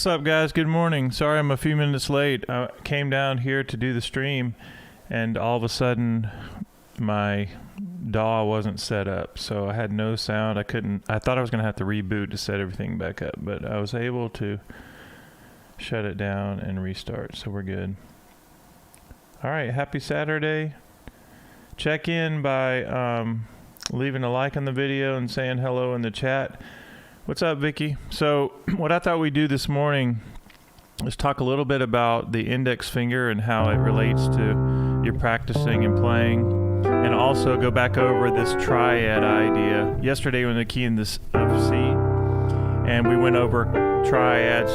What's up, guys? Good morning. Sorry I'm a few minutes late. I came down here to do the stream, and all of a sudden my DAW wasn't set up, so I had no sound. I thought I was going to have to reboot to set everything back up, but I was able to shut it down and restart, so we're good. All right, happy Saturday. Check in by leaving a like on the video and saying hello in the chat. What's up, Vicky? So what I thought we'd do this morning is talk a little bit about the index finger and how it relates to your practicing and playing, and also go back over this triad idea. Yesterday we were in the key of C, and we went over triads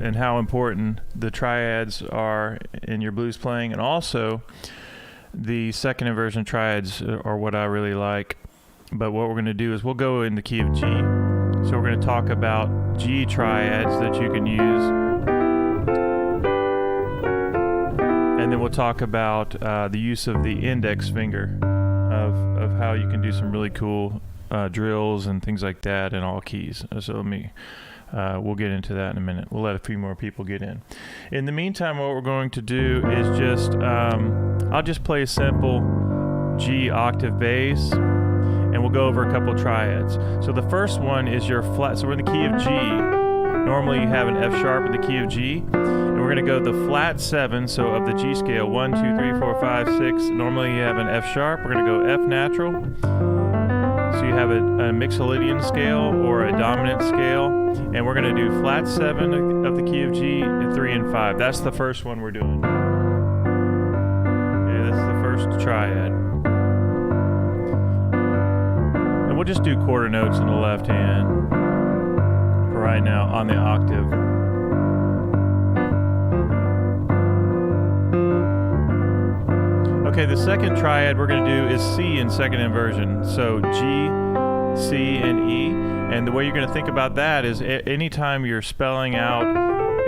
and how important the triads are in your blues playing, and also the second inversion triads are what I really like. But what we're going to do is we'll go in the key of G. So we're going to talk about G triads that you can use. And then we'll talk about the use of the index finger, of how you can do some really cool drills and things like that in all keys. So we'll get into that in a minute. We'll let a few more people get in. In the meantime, what we're going to do is just, I'll just play a simple G octave bass, and we'll go over a couple triads. So the first one is your flat. So we're in the key of G. Normally you have an F sharp in the key of G, and we're going to go the flat 7. So of the G scale, 1, 2, 3, 4, 5, 6. Normally you have an F sharp. We're going to go F natural. So you have a mixolydian scale or a dominant scale, and we're going to do flat 7 of the key of G and 3 and 5. That's the first one we're doing. Okay, that's the first triad. We'll just do quarter notes in the left hand for right now on the octave. Okay, the second triad we're going to do is C in second inversion. So G, C, and E. And the way you're going to think about that is anytime you're spelling out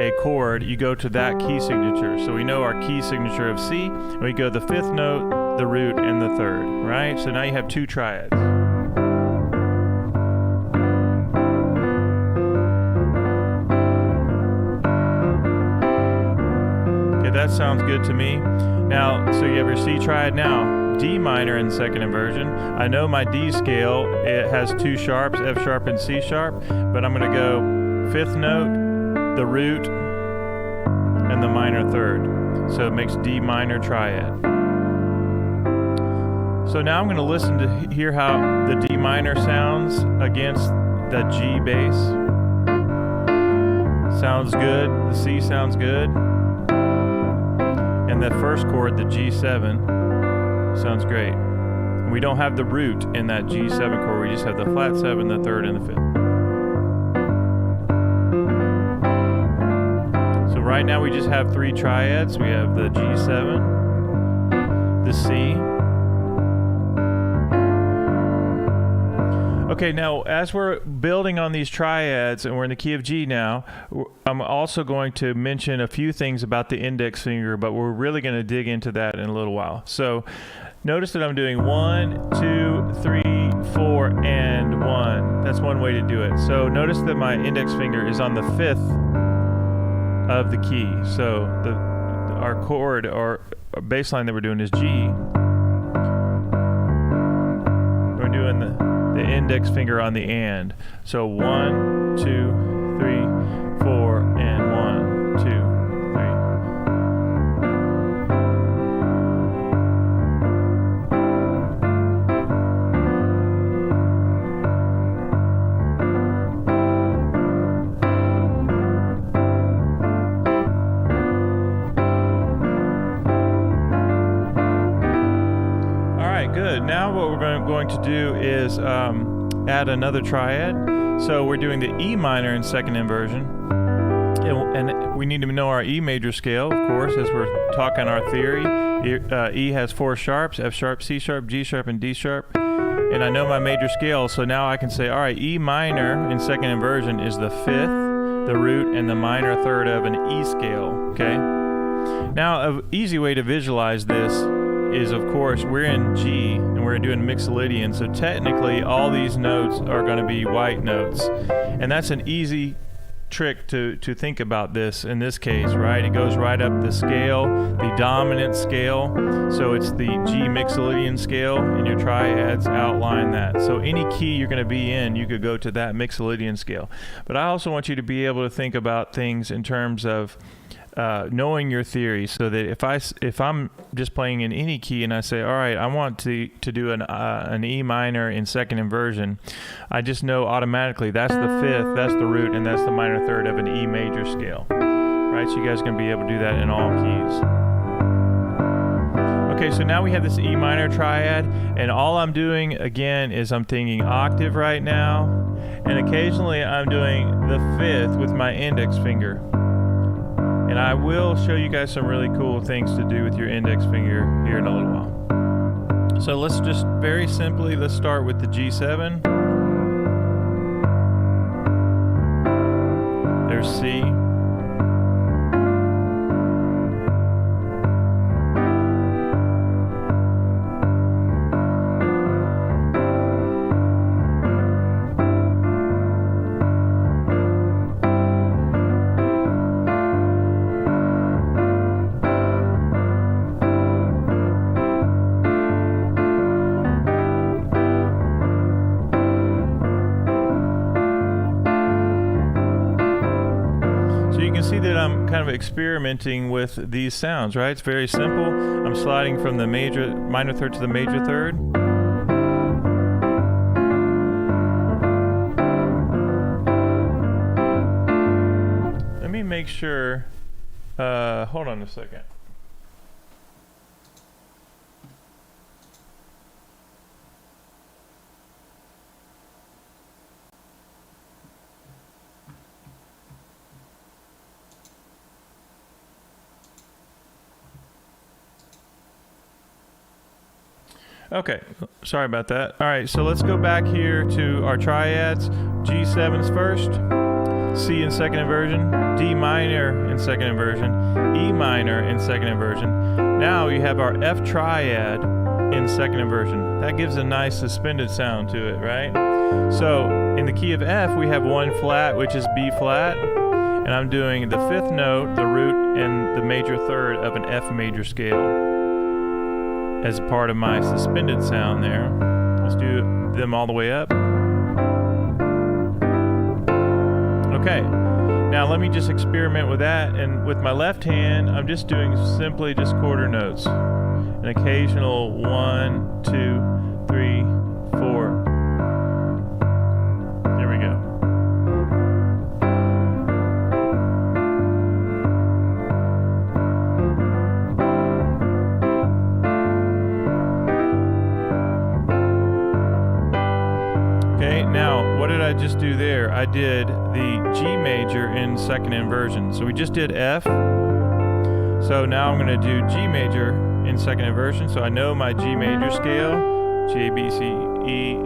a chord, you go to that key signature. So we know our key signature of C, and we go the fifth note, the root, and the third, right? So now you have two triads. That sounds good to me. Now, so you have your C triad now, D minor in second inversion. I know my D scale, it has two sharps, F sharp and C sharp, but I'm going to go fifth note, the root, and the minor third. So it makes D minor triad. So now I'm going to listen to hear how the D minor sounds against the G bass. Sounds good. The C sounds good. And that first chord, the G7, sounds great. And we don't have the root in that G7 chord. We just have the flat 7, the third, and the fifth. So right now we just have three triads. We have the G7, the C. Okay, now as we're building on these triads, and we're in the key of G now, I'm also going to mention a few things about the index finger, but we're really going to dig into that in a little while. So notice that I'm doing 1, 2, 3, 4, and 1. That's one way to do it. So notice that my index finger is on the fifth of the key. So our chord or bass line that we're doing is G. We're doing the index finger on the and. So 1, 2, 3, 4, and 1, 2, 3. All right, good. Now what we're going to do is add another triad. So we're doing the E minor in second inversion, and we need to know our E major scale, of course, as we're talking our theory. E has 4 sharps, F sharp, C sharp, G sharp, and D sharp. And I know my major scale, so now I can say, all right, E minor in second inversion is the fifth, the root, and the minor third of an E scale, okay? Now, an easy way to visualize this is, of course, we're in G and we're doing mixolydian, so technically all these notes are going to be white notes, and that's an easy trick to think about this in this case, right? It goes right up the scale, the dominant scale. So it's the G mixolydian scale, and your triads outline that. So any key you're going to be in, you could go to that mixolydian scale. But I also want you to be able to think about things in terms of knowing your theory, so that if I'm just playing in any key and I say, all right, I want to do an E minor in second inversion, I just know automatically that's the fifth, that's the root, and that's the minor third of an E major scale, right? So you guys are going to be able to do that in all keys. Okay, so now we have this E minor triad, and all I'm doing again is I'm thinking octave right now, and occasionally I'm doing the fifth with my index finger. And I will show you guys some really cool things to do with your index finger here in a little while. So let's just very simply, let's start with the G7. There's C. See that I'm kind of experimenting with these sounds, right? It's very simple. I'm sliding from the minor third to the major third. Let me make sure, hold on a second. Okay, sorry about that. All right, so let's go back here to our triads. G7's first, C in second inversion, D minor in second inversion, E minor in second inversion. Now you have our F triad in second inversion. That gives a nice suspended sound to it, right? So in the key of F, we have one flat, which is B flat, and I'm doing the fifth note, the root, and the major third of an F major scale as a part of my suspended sound there. Let's do them all the way up. Okay, now let me just experiment with that, and with my left hand, I'm just doing simply just quarter notes. An occasional 1, 2, 3, 4. There we go. Now, what did I just do there? I did the G major in second inversion. So we just did F. So now I'm going to do G major in second inversion. So I know my G major scale, G, A, B, C, E,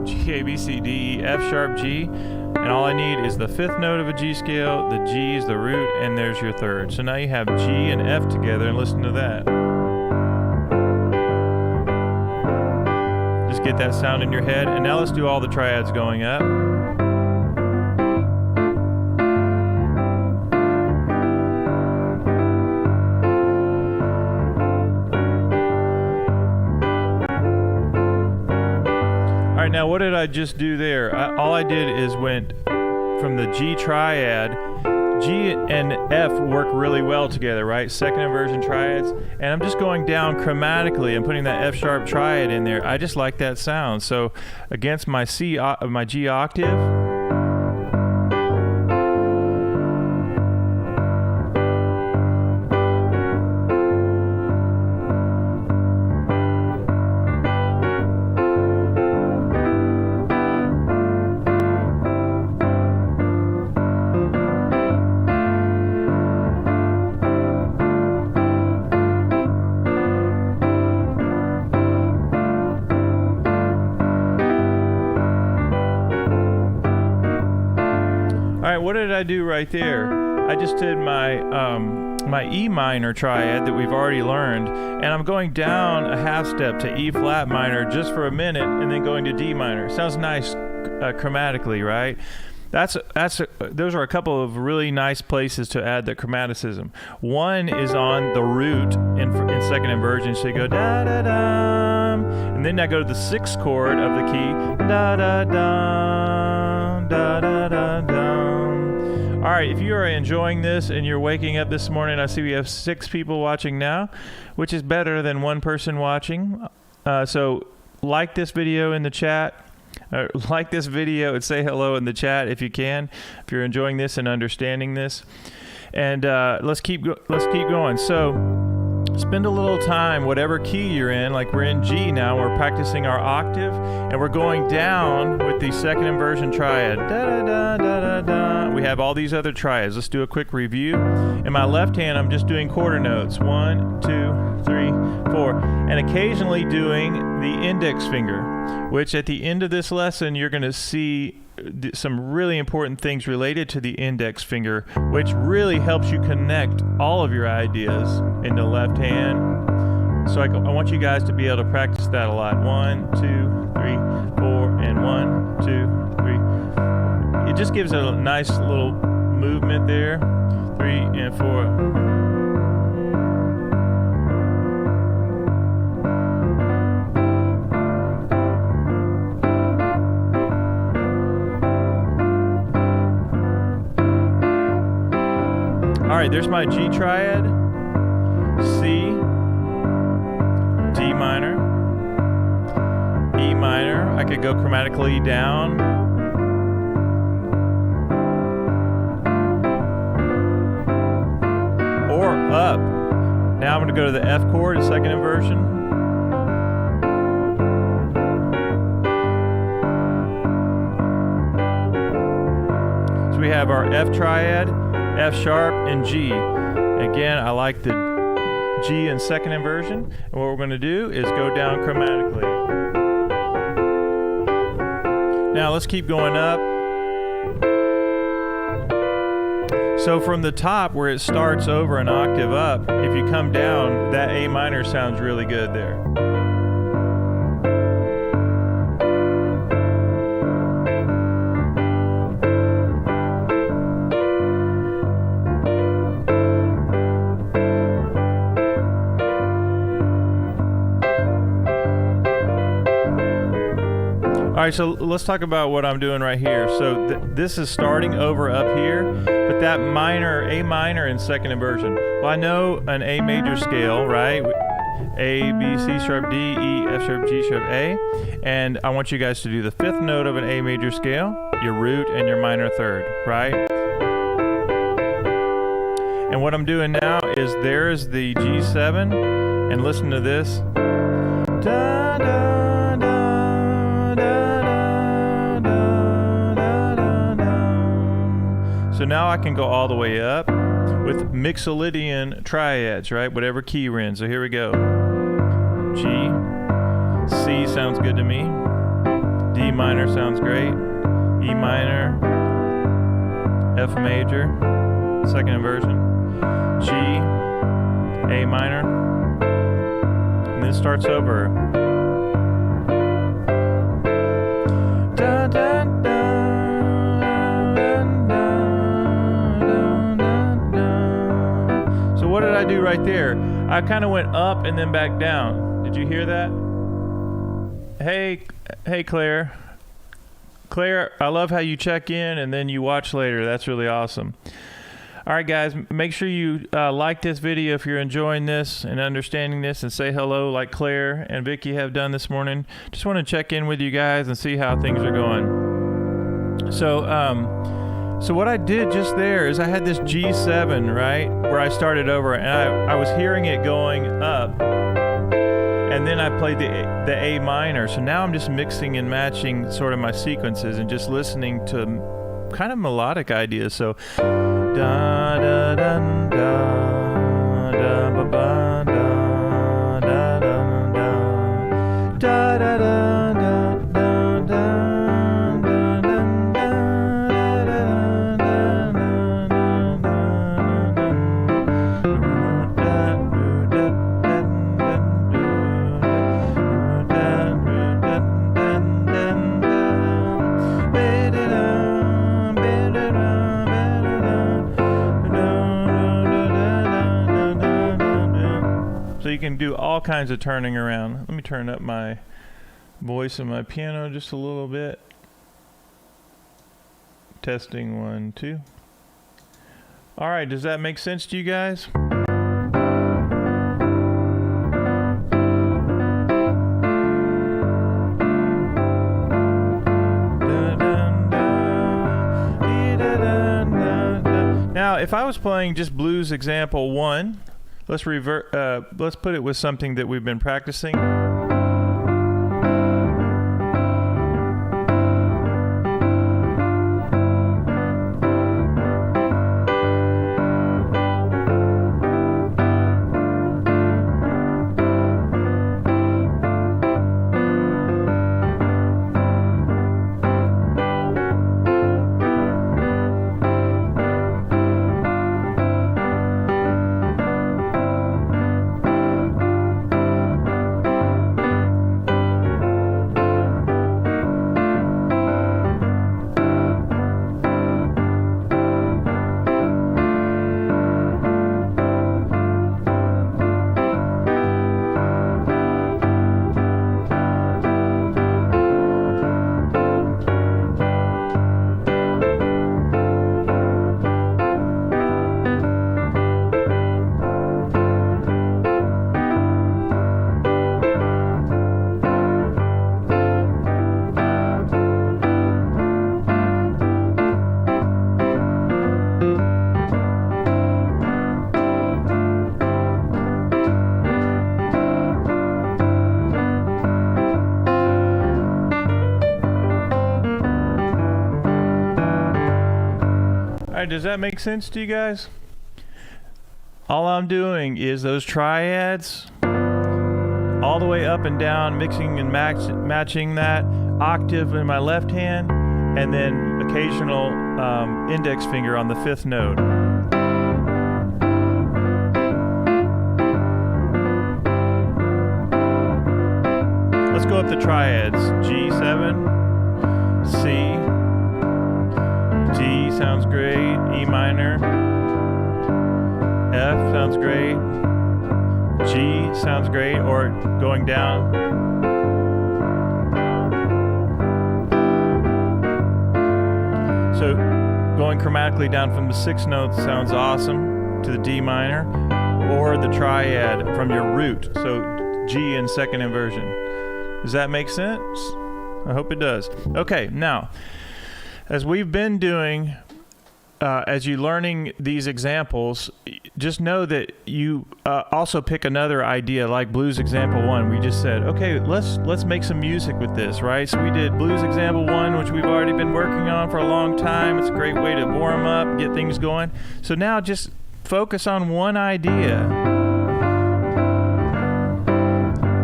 G, A, B, C, D, E, F sharp, G. And all I need is the fifth note of a G scale, the G is the root, and there's your third. So now you have G and F together, and listen to that. Just get that sound in your head. And now let's do all the triads going up. All right, now what did I just do there? All I did is went from the G triad. G and F work really well together, right? Second inversion triads. And I'm just going down chromatically and putting that F sharp triad in there. I just like that sound. So against my my G octave, what did I do right there? I just did my my E minor triad that we've already learned, and I'm going down a half step to E flat minor just for a minute, and then going to D minor. Sounds nice chromatically, right? those are a couple of really nice places to add the chromaticism. One is on the root in second inversion, so you go da da dum, and then I go to the sixth chord of the key, da da dum, da da da dum. All right, if you are enjoying this and you're waking up this morning, I see we have 6 people watching now, which is better than 1 person watching. So like this video in the chat. Like this video and say hello in the chat if you can, if you're enjoying this and understanding this. And let's keep going. So spend a little time, whatever key you're in. Like we're in G now, we're practicing our octave, and we're going down with the second inversion triad. Da, da, da, da, da. We have all these other triads. Let's do a quick review. In my left hand, I'm just doing quarter notes. 1, 2, 3, 4, and occasionally doing the index finger, which at the end of this lesson, you're going to see some really important things related to the index finger, which really helps you connect all of your ideas in the left hand. So I want you guys to be able to practice that a lot. 1, 2, 3, 4, and 1, 2, 3. It just gives a nice little movement there. 3 and 4. All right, there's my G triad, C, D minor, E minor. I could go chromatically down, or up. Now I'm going to go to the F chord, the second inversion. So we have our F triad, F sharp, and G. Again, I like the G in second inversion. And what we're going to do is go down chromatically. Now let's keep going up. So from the top where it starts over an octave up, if you come down, that A minor sounds really good there. All right, so let's talk about what I'm doing right here. So this is starting over up here, but that minor, A minor in second inversion. Well, I know an A major scale, right? A, B, C sharp, D, E, F sharp, G sharp, A. And I want you guys to do the 5th note of an A major scale, your root, and your minor third, right? And what I'm doing now is there's the G7, and listen to this. Da, da. So now I can go all the way up with Mixolydian triads, right? Whatever key you're in. So here we go. G, C sounds good to me. D minor sounds great. E minor, F major, second inversion. G, A minor, and then it starts over. Da, da, da. What did I do right there? I kind of went up and then back down. Did you hear that? Hey, Claire. Claire, I love how you check in and then you watch later. That's really awesome. All right, guys, make sure you like this video if you're enjoying this and understanding this, and say hello like Claire and Vicky have done this morning. Just want to check in with you guys and see how things are going. So what I did just there is I had this G7, right, where I started over, and I was hearing it going up, and then I played the A minor. So now I'm just mixing and matching sort of my sequences and just listening to kind of melodic ideas. So da da da da da ba ba da da da da da da. can do all kinds of turning around. Let me turn up my voice and my piano just a little bit. Testing 1, 2. All right, does that make sense to you guys? Now, if I was playing just blues example 1, let's put it with something that we've been practicing. Does that make sense to you guys? All I'm doing is those triads all the way up and down, mixing and matching that octave in my left hand, and then occasional index finger on the 5th note. Let's go up the triads. G7, C, D sounds great, E minor, F sounds great, G sounds great, or going down. So going chromatically down from the 6th note sounds awesome to the D minor, or the triad from your root, so G in 2nd inversion. Does that make sense? I hope it does. Okay, now, as we've been doing, as you're learning these examples, just know that you also pick another idea, like blues example 1. We just said, okay, let's make some music with this, right? So we did blues example 1, which we've already been working on for a long time. It's a great way to warm up, get things going. So now just focus on one idea.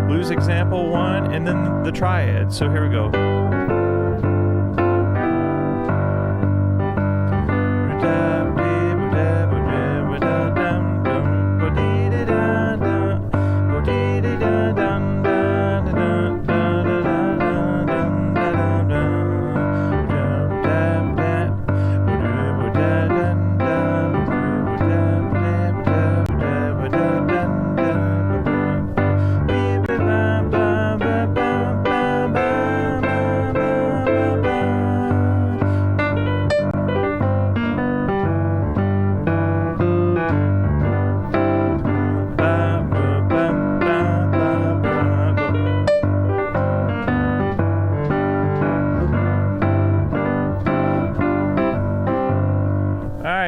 Blues example 1, and then the triad. So here we go.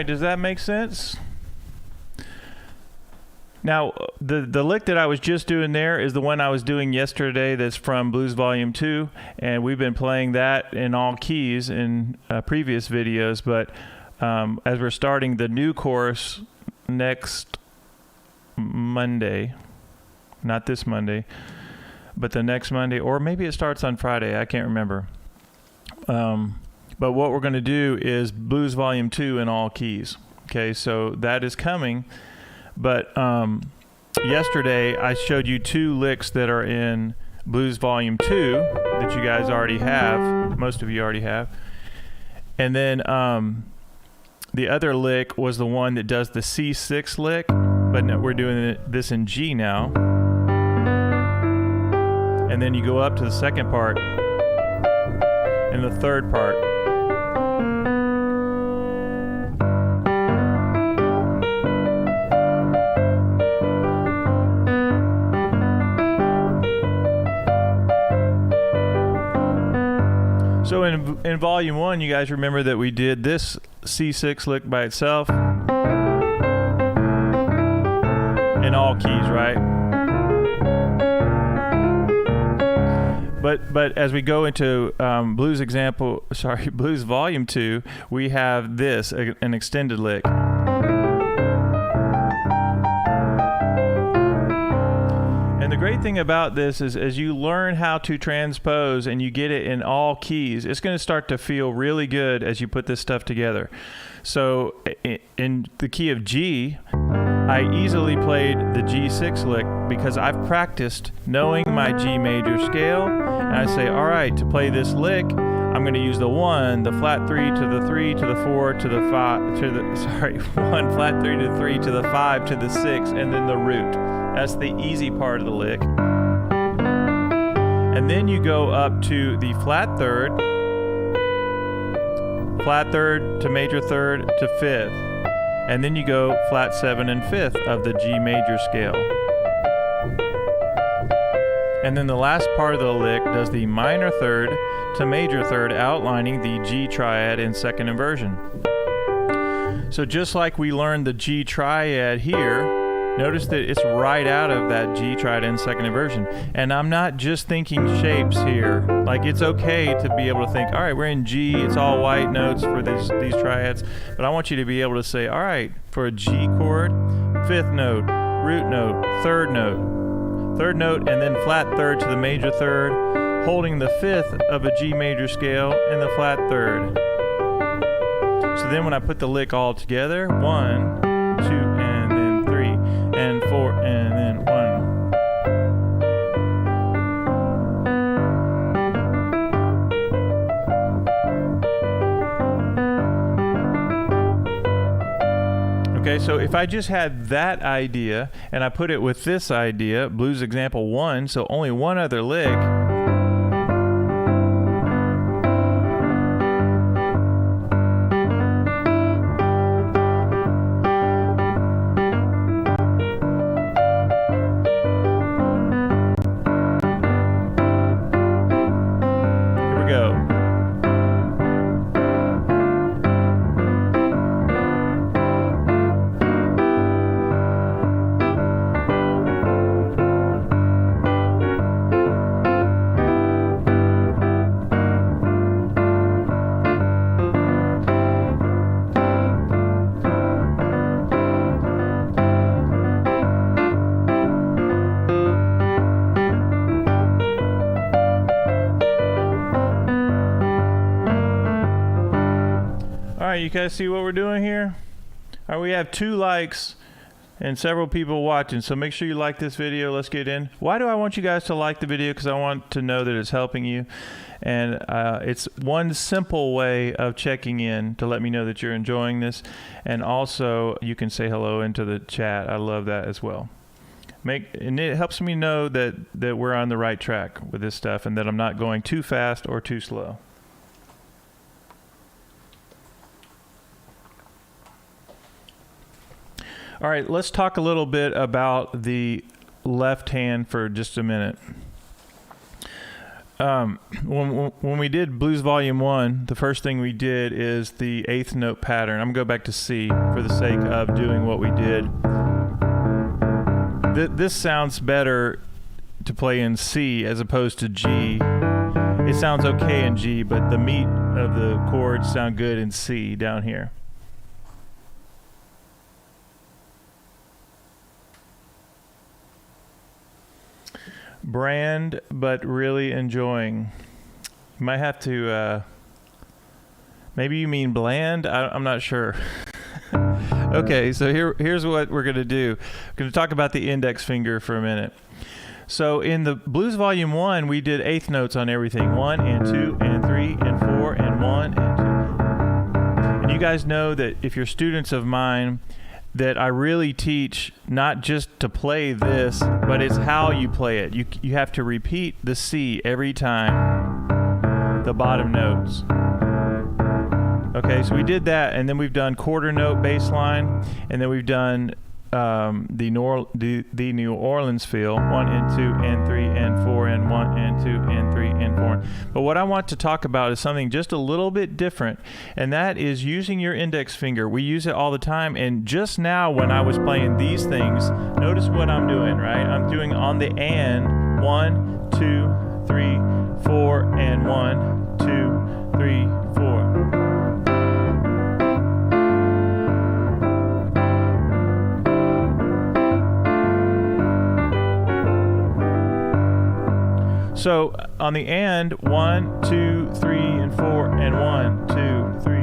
Does that make sense? Now, the lick that I was just doing there is the one I was doing yesterday that's from Blues Volume 2, and we've been playing that in all keys in previous videos, but as we're starting the new course next Monday, not this Monday, but the next Monday, or maybe it starts on Friday, I can't remember. But what we're going to do is Blues Volume 2 in all keys. Okay, so that is coming. But yesterday I showed you 2 licks that are in Blues Volume 2 that you guys already have. Most of you already have. And then the other lick was the one that does the C6 lick. But no, we're doing this in G now. and then you go up to the second part and the third part. So in volume 1, you guys remember that we did this C6 lick by itself in all keys, right? But as we go into blues volume 2, we have this, an extended lick. And the great thing about this is as you learn how to transpose and you get it in all keys, it's going to start to feel really good as you put this stuff together. So in the key of G, I easily played the G6 lick because I've practiced knowing my G major scale, and I say, all right, to play this lick, I'm going to use the 1, the flat 3 to the 3 to the 4 to the 5 to the 1 flat 3 to the 3 to the 5 to the 6, and then the root. That's the easy part of the lick. And then you go up to the flat third to major third to 5th. And then you go flat 7 and 5th of the G major scale. And then the last part of the lick does the minor third to major third, outlining the G triad in second inversion. So just like we learned the G triad here, notice that it's right out of that G triad in second inversion. And I'm not just thinking shapes here. Like, it's okay to be able to think, all right, we're in G, it's all white notes for these triads. But I want you to be able to say, all right, for a G chord, 5th note, root note, 3rd note, and then flat 3rd to the major 3rd, holding the 5th of a G major scale in the flat 3rd. So then when I put the lick all together, 1, 2, and then 3, and 4, and then 1. Okay, so if I just had that idea and I put it with this idea, blues example 1, so only one other lick, you guys see what we're doing here? All right, we have 2 likes and several people watching, so make sure you like this video. Let's get in. Why do I want you guys to like the video? Because I want to know that it's helping you, and it's one simple way of checking in to let me know that you're enjoying this. And also you can say hello into the chat. I love that as well. And it helps me know that we're on the right track with this stuff and that I'm not going too fast or too slow. All right, let's talk a little bit about the left hand for just a minute. When we did Blues Volume 1, the first thing we did is the 8th note pattern. I'm going to go back to C for the sake of doing what we did. This sounds better to play in C as opposed to G. It sounds okay in G, but the meat of the chords sound good in C down here. Brand, but really enjoying. You might have to, maybe you mean bland? I'm not sure. Okay, so here's what we're going to do. We're going to talk about the index finger for a minute. So in the Blues Volume 1, we did 8th notes on everything. 1 and 2 and 3 and 4 and 1 and 2. And you guys know that if you're students of mine, that I really teach not just to play this, but it's how you play it. You have to repeat the C every time, the bottom notes. Okay, so we did that, and then we've done quarter note bass line, and then we've done the New Orleans feel, 1 and 2 and 3 and 4 and 1 and 2 and 3 and 4. But what I want to talk about is something just a little bit different, and that is using your index finger. We use it all the time, and just now when I was playing these things, notice what I'm doing, right? I'm doing on the and 1, 2, 3, 4 and 1, 2, 3, 4. So on the and 1, 2, 3, and 4, and 1, 2, 3.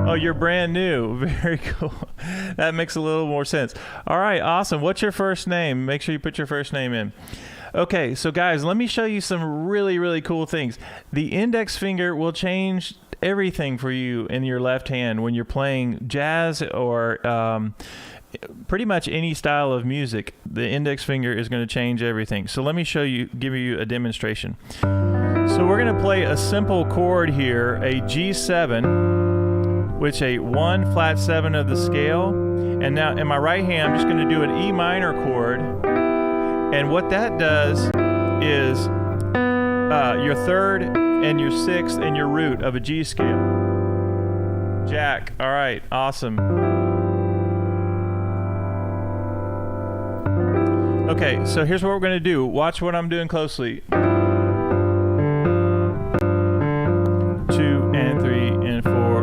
Oh, you're brand new. Very cool. That makes a little more sense. All right, awesome. What's your first name? Make sure you put your first name in. Okay, so guys, let me show you some really, really cool things. The index finger will change everything for you in your left hand when you're playing jazz or pretty much any style of music. The index finger is going to change everything. So let me give you a demonstration. So we're going to play a simple chord here, a G7, which a 1 flat 7 of the scale. And now in my right hand, I'm just going to do an E minor chord. And what that does is your third and your sixth and your root of a G scale. Jack. All right. Awesome. Okay, so here's what we're going to do. Watch what I'm doing closely. 2 and 3 and 4.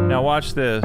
Now watch this.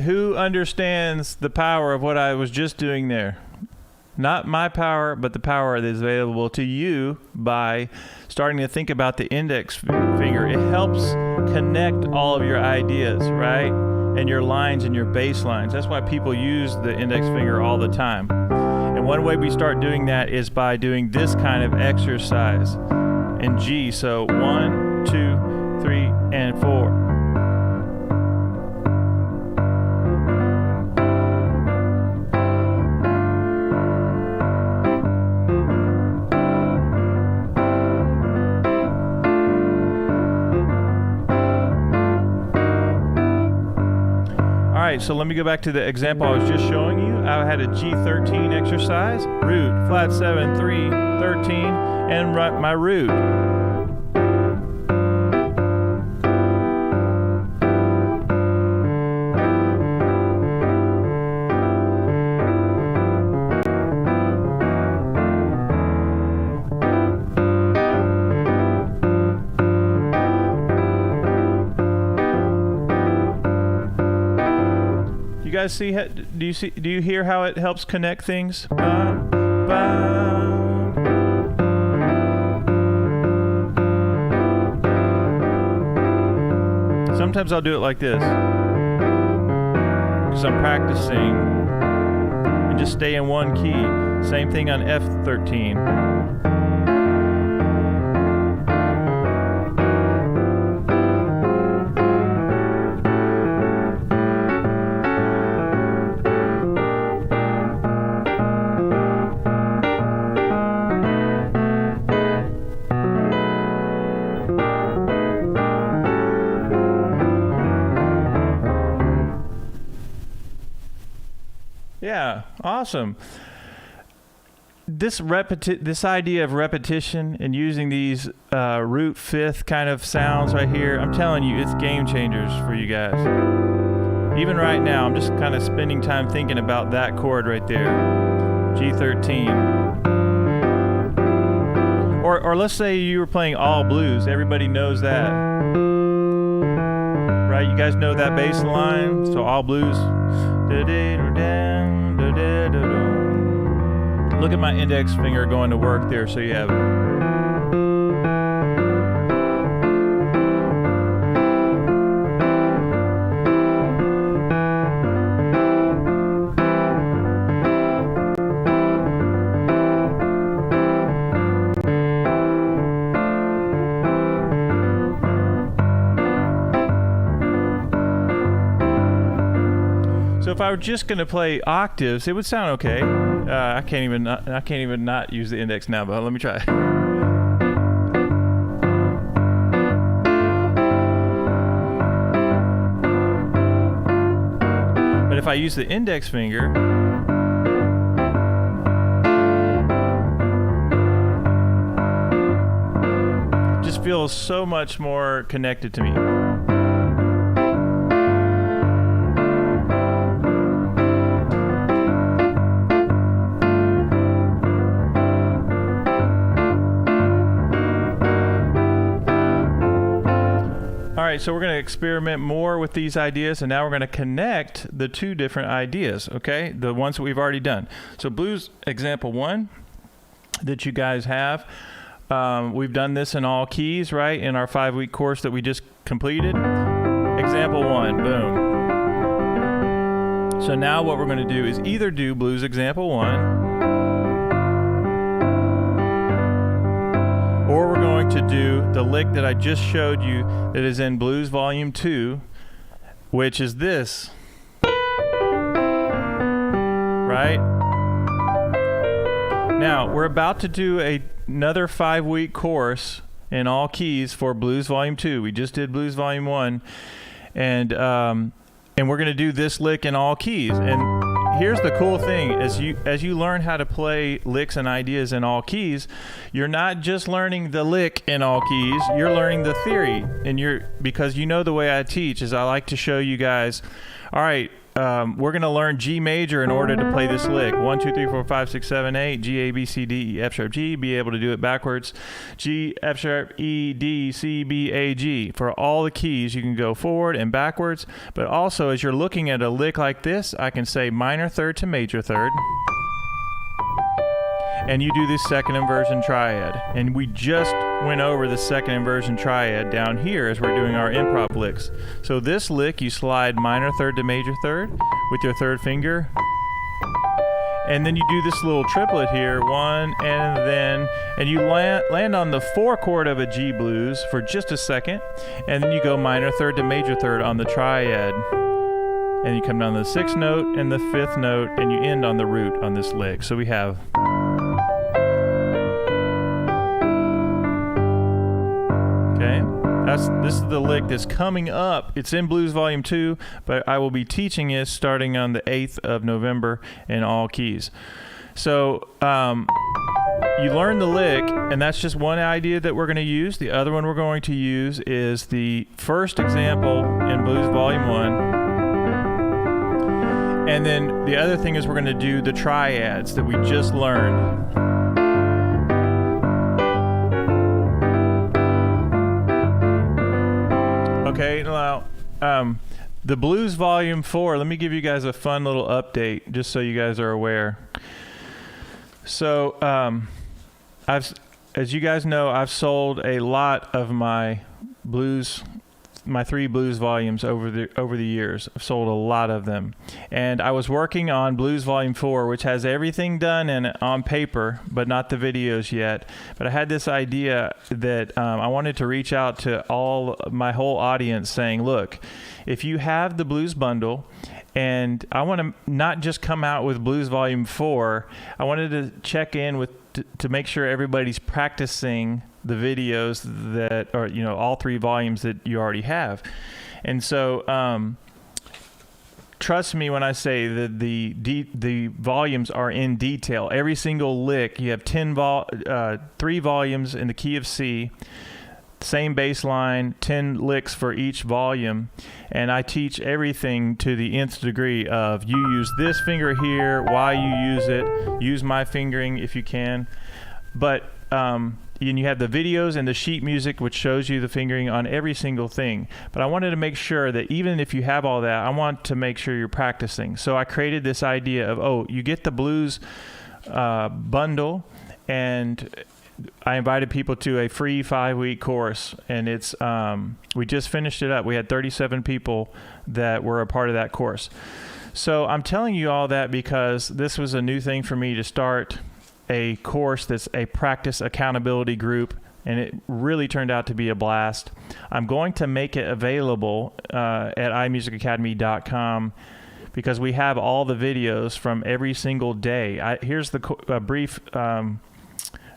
Who understands the power of what I was just doing there? Not my power, but the power that is available to you by starting to think about the index finger. It helps connect all of your ideas, right? And your lines and your bass lines. That's why people use the index finger all the time. And one way we start doing that is by doing this kind of exercise in G. So 1, 2, 3, and 4. So let me go back to the example I was just showing you. I had a G13 exercise, root, flat 7, 3, 13, and my root. You guys see? Do you hear how it helps connect things? Sometimes I'll do it like this because I'm practicing and just stay in one key. Same thing on F13. Yeah, awesome. This idea of repetition and using these root fifth kind of sounds right here, I'm telling you, it's game changers for you guys. Even right now, I'm just kind of spending time thinking about that chord right there, G13. Or let's say you were playing all blues. Everybody knows that, right? You guys know that bass line. So all blues. Look at my index finger going to work there, so you have it. So if I were just going to play octaves, it would sound okay. I can't even not use the index now, but let me try. But if I use the index finger, it just feels so much more connected to me. All right, so we're going to experiment more with these ideas, and now we're going to connect the two different ideas, okay? The ones that we've already done. So blues example 1 that you guys have, we've done this in all keys, right, in our 5-week course that we just completed. Example 1, boom. So now what we're going to do is either do blues example 1, or we're going to do the lick that I just showed you that is in Blues Volume 2, which is this, right? Now, we're about to do another 5-week course in all keys for Blues Volume 2. We just did Blues Volume 1, and we're going to do this lick in all keys. And here's the cool thing: as you learn how to play licks and ideas in all keys, you're not just learning the lick in all keys, you're learning the theory. And because you know the way I teach is I like to show you guys, all right, we're going to learn G major in order to play this lick. 1, 2, 3, 4, 5, 6, 7, 8, G, A, B, C, D, E, F sharp, G, be able to do it backwards. G, F sharp, E, D, C, B, A, G. For all the keys, you can go forward and backwards. But also, as you're looking at a lick like this, I can say minor third to major third. And you do this second inversion triad. And we just went over the second inversion triad down here as we're doing our improv licks. So this lick, you slide minor third to major third with your third finger. And then you do this little triplet here, 1, and you land on the 4 chord of a G blues for just a second. And then you go minor third to major third on the triad. And you come down to the 6th note and the 5th note, and you end on the root on this lick. So we have... This is the lick that's coming up. It's in Blues Volume 2, but I will be teaching it starting on the 8th of November in all keys. So you learn the lick, and that's just one idea that we're going to use. The other one we're going to use is the first example in Blues Volume 1. And then the other thing is we're going to do the triads that we just learned. Okay, now the Blues Volume 4, let me give you guys a fun little update just so you guys are aware. So as you guys know, I've sold a lot of my 3 blues volumes over the years. I've sold a lot of them. And I was working on Blues Volume 4, which has everything done in it on paper, but not the videos yet. But I had this idea that I wanted to reach out to my whole audience saying, look, if you have the Blues Bundle, and I want to not just come out with Blues Volume 4, I wanted to check in to make sure everybody's practicing the videos that are, all 3 volumes that you already have. And so trust me when I say that the volumes are in detail. Every single lick, you have 3 volumes in the key of C, same bass line, 10 licks for each volume, and I teach everything to the nth degree of you use this finger here, why you use it, use my fingering if you can. But and you have the videos and the sheet music, which shows you the fingering on every single thing. But I wanted to make sure that even if you have all that, I want to make sure you're practicing. So I created this idea of, you get the blues bundle, and I invited people to a free 5-week course, and it's we just finished it up. We had 37 people that were a part of that course. So I'm telling you all that because this was a new thing for me to start a course that's a practice accountability group, and it really turned out to be a blast. I'm going to make it available at iMusicAcademy.com because we have all the videos from every single day. Here's the brief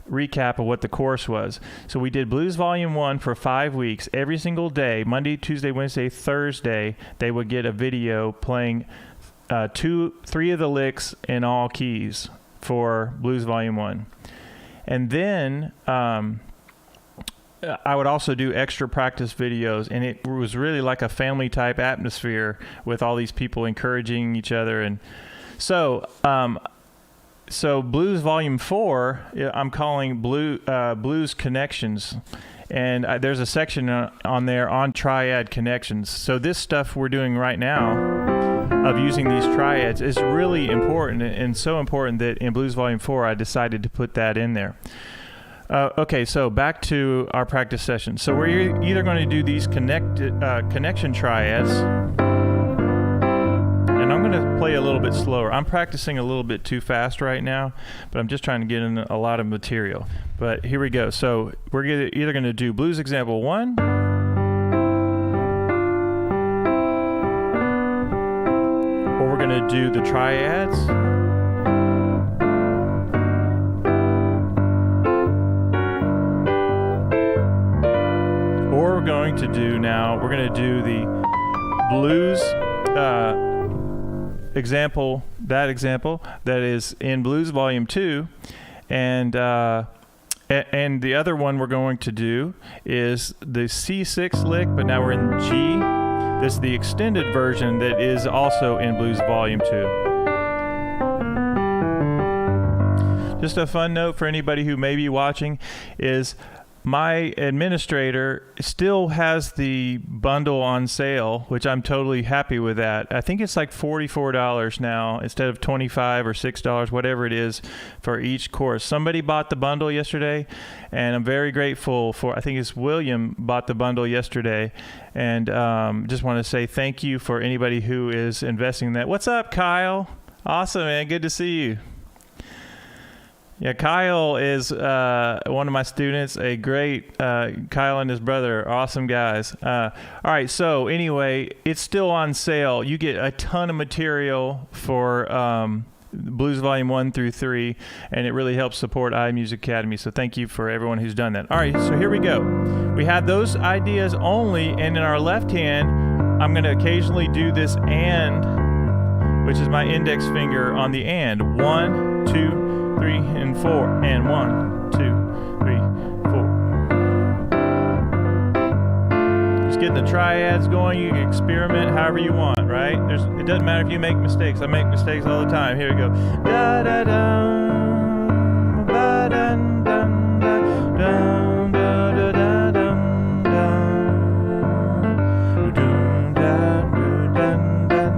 recap of what the course was. So we did Blues Volume 1 for 5 weeks. Every single day, Monday, Tuesday, Wednesday, Thursday, they would get a video playing 3 of the licks in all keys for Blues Volume 1. And then I would also do extra practice videos, and it was really like a family type atmosphere with all these people encouraging each other. And so Blues Volume 4, I'm calling Blues Connections. And there's a section on there on triad connections. So this stuff we're doing right now of using these triads is really important, and so important that in Blues Volume 4 I decided to put that in there. Okay, so back to our practice session. So we're either going to do these connection triads, and I'm going to play a little bit slower. I'm practicing a little bit too fast right now, but I'm just trying to get in a lot of material. But here we go. So we're either going to do Blues Example 1, or we're going to do the triads, or we're going to do the blues example that is in Blues Volume 2, and the other one we're going to do is the C6 lick, but now we're in G. This is the extended version that is also in Blues Volume 2. Just a fun note for anybody who may be watching is my administrator still has the bundle on sale, which I'm totally happy with that. I think it's like $44 now instead of $25 or $6, whatever it is, for each course. Somebody bought the bundle yesterday, and I'm very grateful for, I think it's William bought the bundle yesterday, and just want to say thank you for anybody who is investing in that. What's up, Kyle? Awesome, man. Good to see you. Yeah, Kyle is one of my students, a great Kyle and his brother, awesome guys. All right, so anyway, it's still on sale. You get a ton of material for Blues Volume 1 through 3, and it really helps support iMusicAcademy, so thank you for everyone who's done that. All right, so here we go. We have those ideas only, and in our left hand, I'm going to occasionally do this and, which is my index finger on the and. 1, 2, 3 and 4, and 1, 2, 3, 4. Just getting the triads going. You can experiment however you want, right? It doesn't matter if you make mistakes. I make mistakes all the time. Here we go. Da da dum, ba dum dum dum dum da da da dum dum dum da dum dum dum dum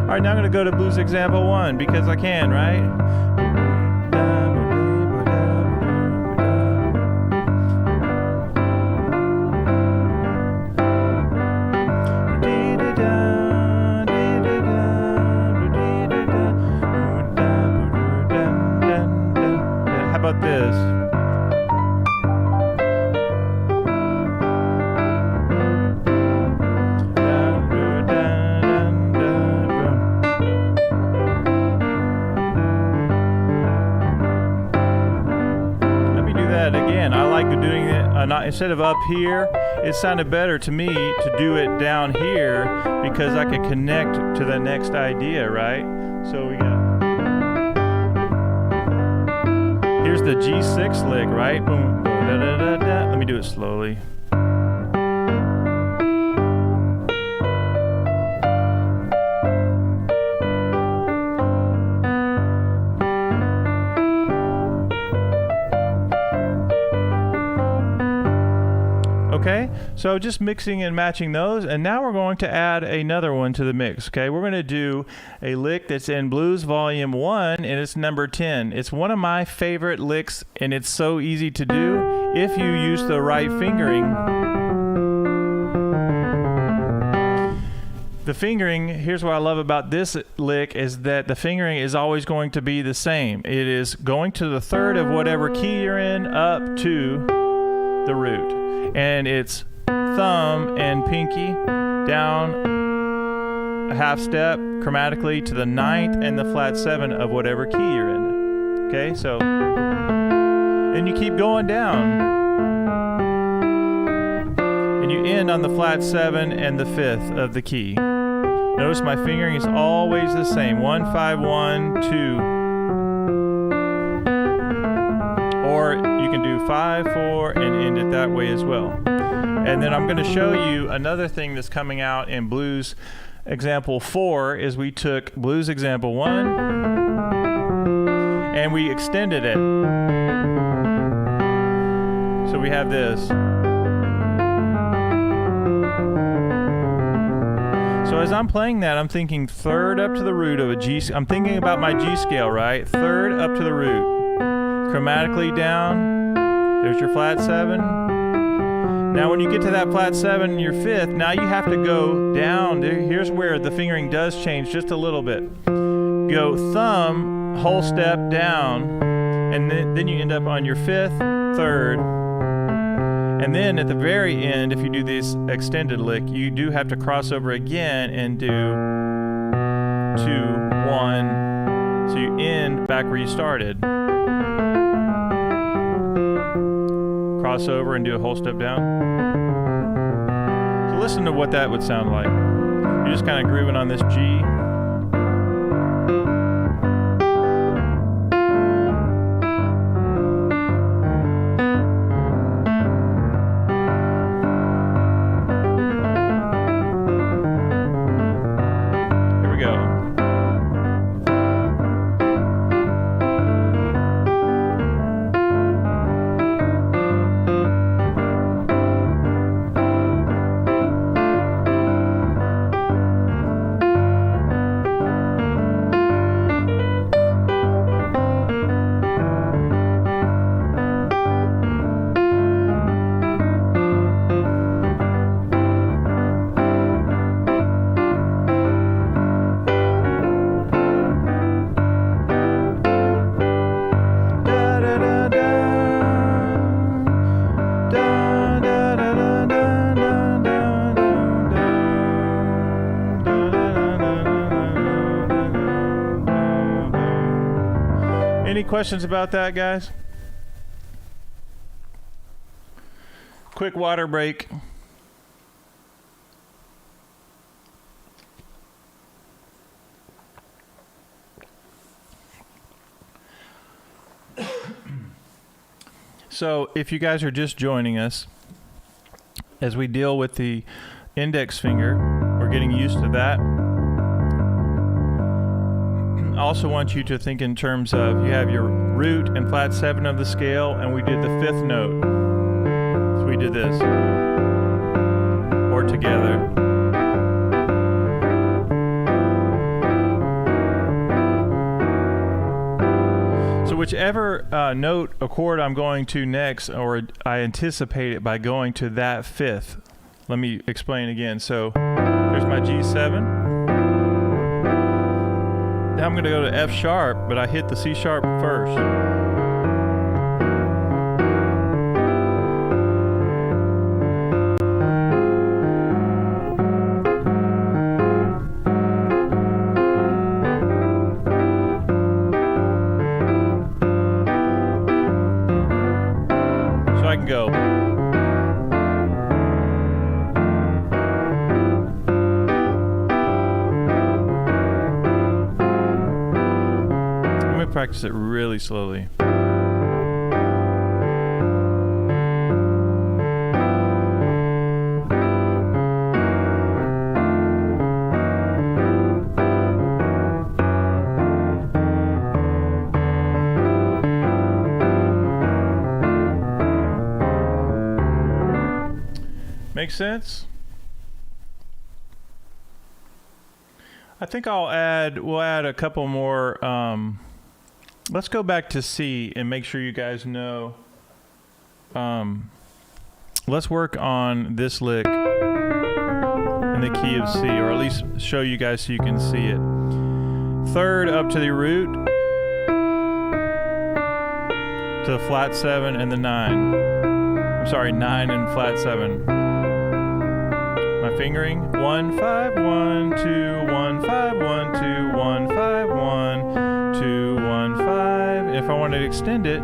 All right, now I'm going to go to Blues Example 1 because I can, right? How about this? Again, I like doing it instead of up here. It sounded better to me to do it down here because I could connect to the next idea, right? So we got, here's the G6 lick, right? Boom, da, da, da, da. Let me do it slowly. Okay, so just mixing and matching those, and now we're going to add another one to the mix. Okay, we're going to do a lick that's in Blues Volume 1, and it's number 10. It's one of my favorite licks, and it's so easy to do if you use the right fingering. The fingering, here's what I love about this lick, is that the fingering is always going to be the same. It is going to the third of whatever key you're in up to the root. And it's thumb and pinky down a half step chromatically to the ninth and the flat 7 of whatever key you're in. Okay, so, and you keep going down. And you end on the flat 7 and the 5th of the key. Notice my fingering is always the same. 1, 5, 1, 2. Or you can do 5, 4, and end it that way as well. And then I'm going to show you another thing that's coming out in Blues Example 4 is we took Blues Example 1 and we extended it. So we have this. So as I'm playing that, I'm thinking third up to the root of a G. I'm thinking about my G scale, right? Third up to the root. Chromatically down, there's your flat 7. Now when you get to that flat 7, your 5th, now you have to go down. Here's where the fingering does change just a little bit. Go thumb, whole step down, and then you end up on your 5th, 3rd. And then at the very end, if you do this extended lick, you do have to cross over again and do 2, 1. So you end back where you started. Cross over and do a whole step down. So listen to what that would sound like. You're just kind of grooving on this G. Here we go. Any questions about that, guys? Quick water break. So if you guys are just joining us, as we deal with the index finger, we're getting used to that. I also want you to think in terms of you have your root and flat 7 of the scale, and we did the 5th note. So we did this. Or together. So whichever note or chord I'm going to next, or I anticipate it by going to that 5th. Let me explain again. So there's my G7. Now I'm going to go to F sharp, but I hit the C sharp first. So I can go. Practice it really slowly. Make sense? I think we'll add a couple more. Let's go back to C and make sure you guys know. Let's work on this lick in the key of C, or at least show you guys so you can see it. Third up to the root, to the flat 7 and the 9. I'm sorry, 9 and flat 7. My fingering, 1 5 1 2 1 5 1 2 1 5 1 2 1 5. If I wanted to extend it,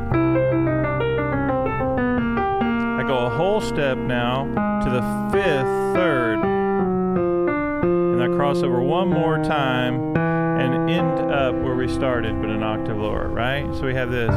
I go a whole step now to the 5th third, and I cross over one more time and end up where we started, but an octave lower, right? So we have this.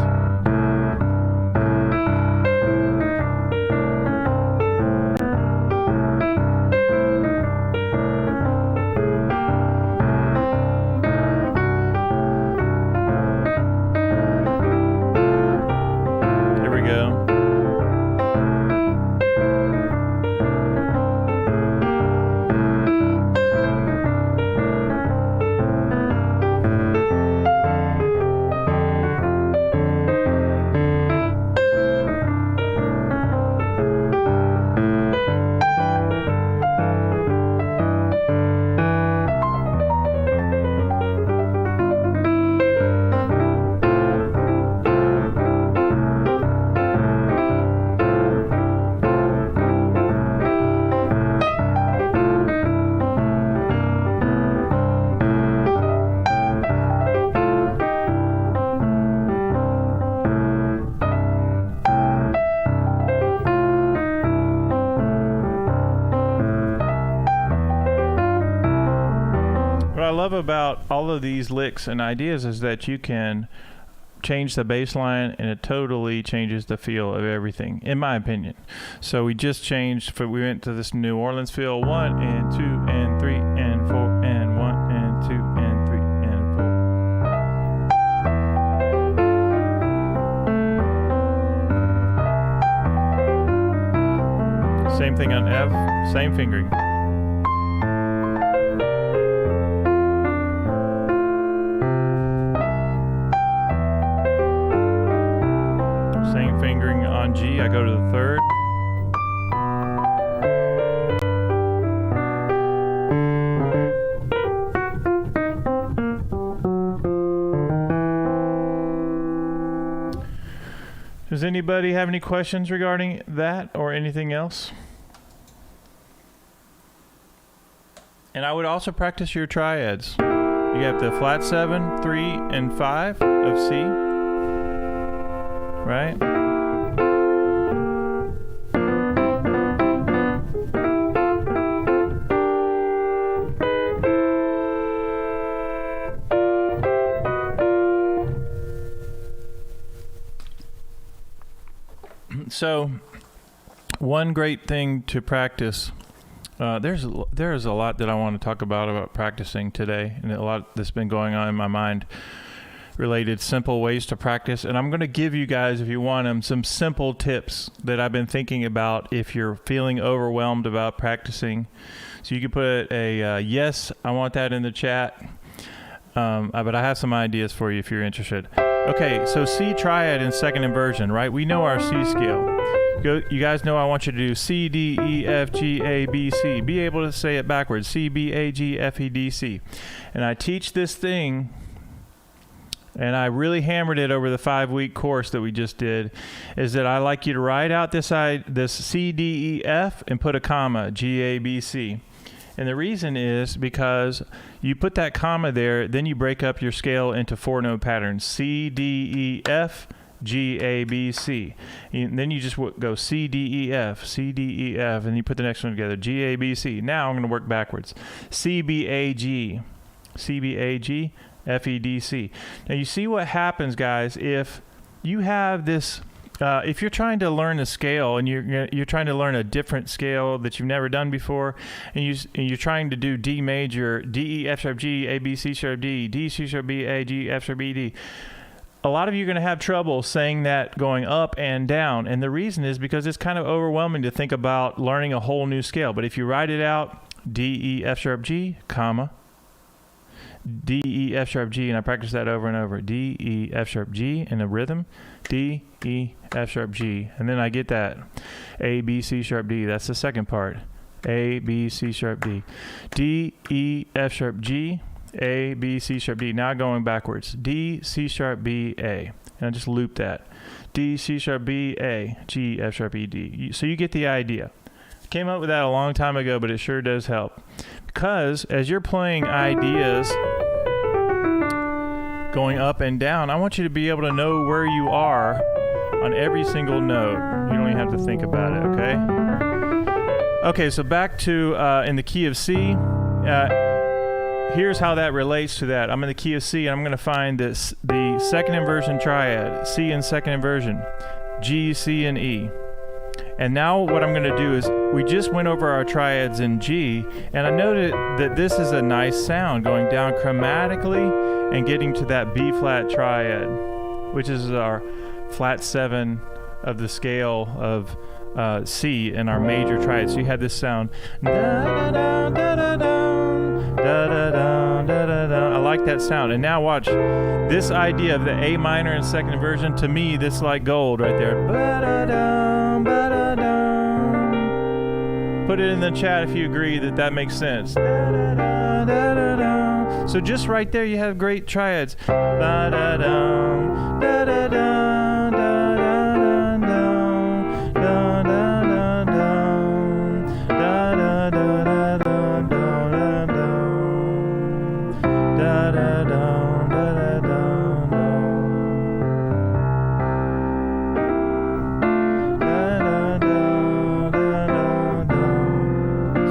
What I love about all of these licks and ideas is that you can change the bass line and it totally changes the feel of everything, in my opinion. So we just changed, we went to this New Orleans feel, 1 and 2 and 3 and 4 and 1 and 2 and 3 and 4. Same thing on F, same fingering. Same fingering on G, I go to the 3rd. Does anybody have any questions regarding that or anything else? And I would also practice your triads. You have the flat 7, 3, and 5 of C. Right? So, one great thing to practice. There's a lot that I want to talk about practicing today, and a lot that's been going on in my mind. Related simple ways to practice, and I'm going to give you guys, if you want them, some simple tips that I've been thinking about if you're feeling overwhelmed about practicing. So you can put a yes, I want that in the chat, but I have some ideas for you if you're interested. Okay, so C triad in second inversion, right? We know our C scale. You guys know I want you to do C, D, E, F, G, A, B, C. Be able to say it backwards, C, B, A, G, F, E, D, C. And I teach this thing, and I really hammered it over the 5-week course that we just did, is that I like you to write out this C, D, E, F, and put a comma, G, A, B, C. And the reason is because you put that comma there, then you break up your scale into 4-note patterns, C, D, E, F, G, A, B, C. And then you just go C, D, E, F, C, D, E, F, and you put the next one together, G, A, B, C. Now I'm going to work backwards. C, B, A, G, C, B, A, G, F, E, D, C. Now you see what happens, guys, if you have this, if you're trying to learn a scale and you're trying to learn a different scale that you've never done before, and you're trying to do D major, D, E, F sharp, G, A, B, C sharp, D, D, C sharp, B, A, G, F sharp, B, D. a lot of you are going to have trouble saying that going up and down. And the reason is because it's kind of overwhelming to think about learning a whole new scale. But if you write it out, D, E, F sharp, G, comma, D, E, F sharp, G, and I practice that over and over. D, E, F sharp, G in a rhythm. D, E, F sharp, G. And then I get that. A, B, C sharp, D. That's the second part. A, B, C sharp, D. D, E, F sharp, G. A, B, C sharp, D. Now going backwards. D, C sharp, B, A. And I just loop that. D, C sharp, B, A. G, F sharp, E, D. So you get the idea. Came up with that a long time ago, but it sure does help. Because as you're playing ideas going up and down, I want you to be able to know where you are on every single note. You don't even have to think about it, okay? Okay, so back to in the key of C. Here's how that relates to that. I'm in the key of C, and I'm going to find the second inversion triad, C in second inversion, G, C, and E. And now what I'm going to do is, we just went over our triads in G, and I noted that this is a nice sound going down chromatically and getting to that B flat triad, which is our flat 7 of the scale of C in our major triad. So you have this sound. I like that sound. And now watch this idea of the A minor in second inversion. To me, this is like gold right there. Put it in the chat if you agree that that makes sense. So just right there, you have great triads.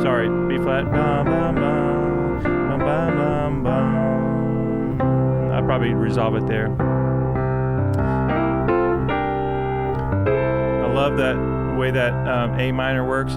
Sorry, B flat. I'll probably resolve it there. I love that way that A minor works.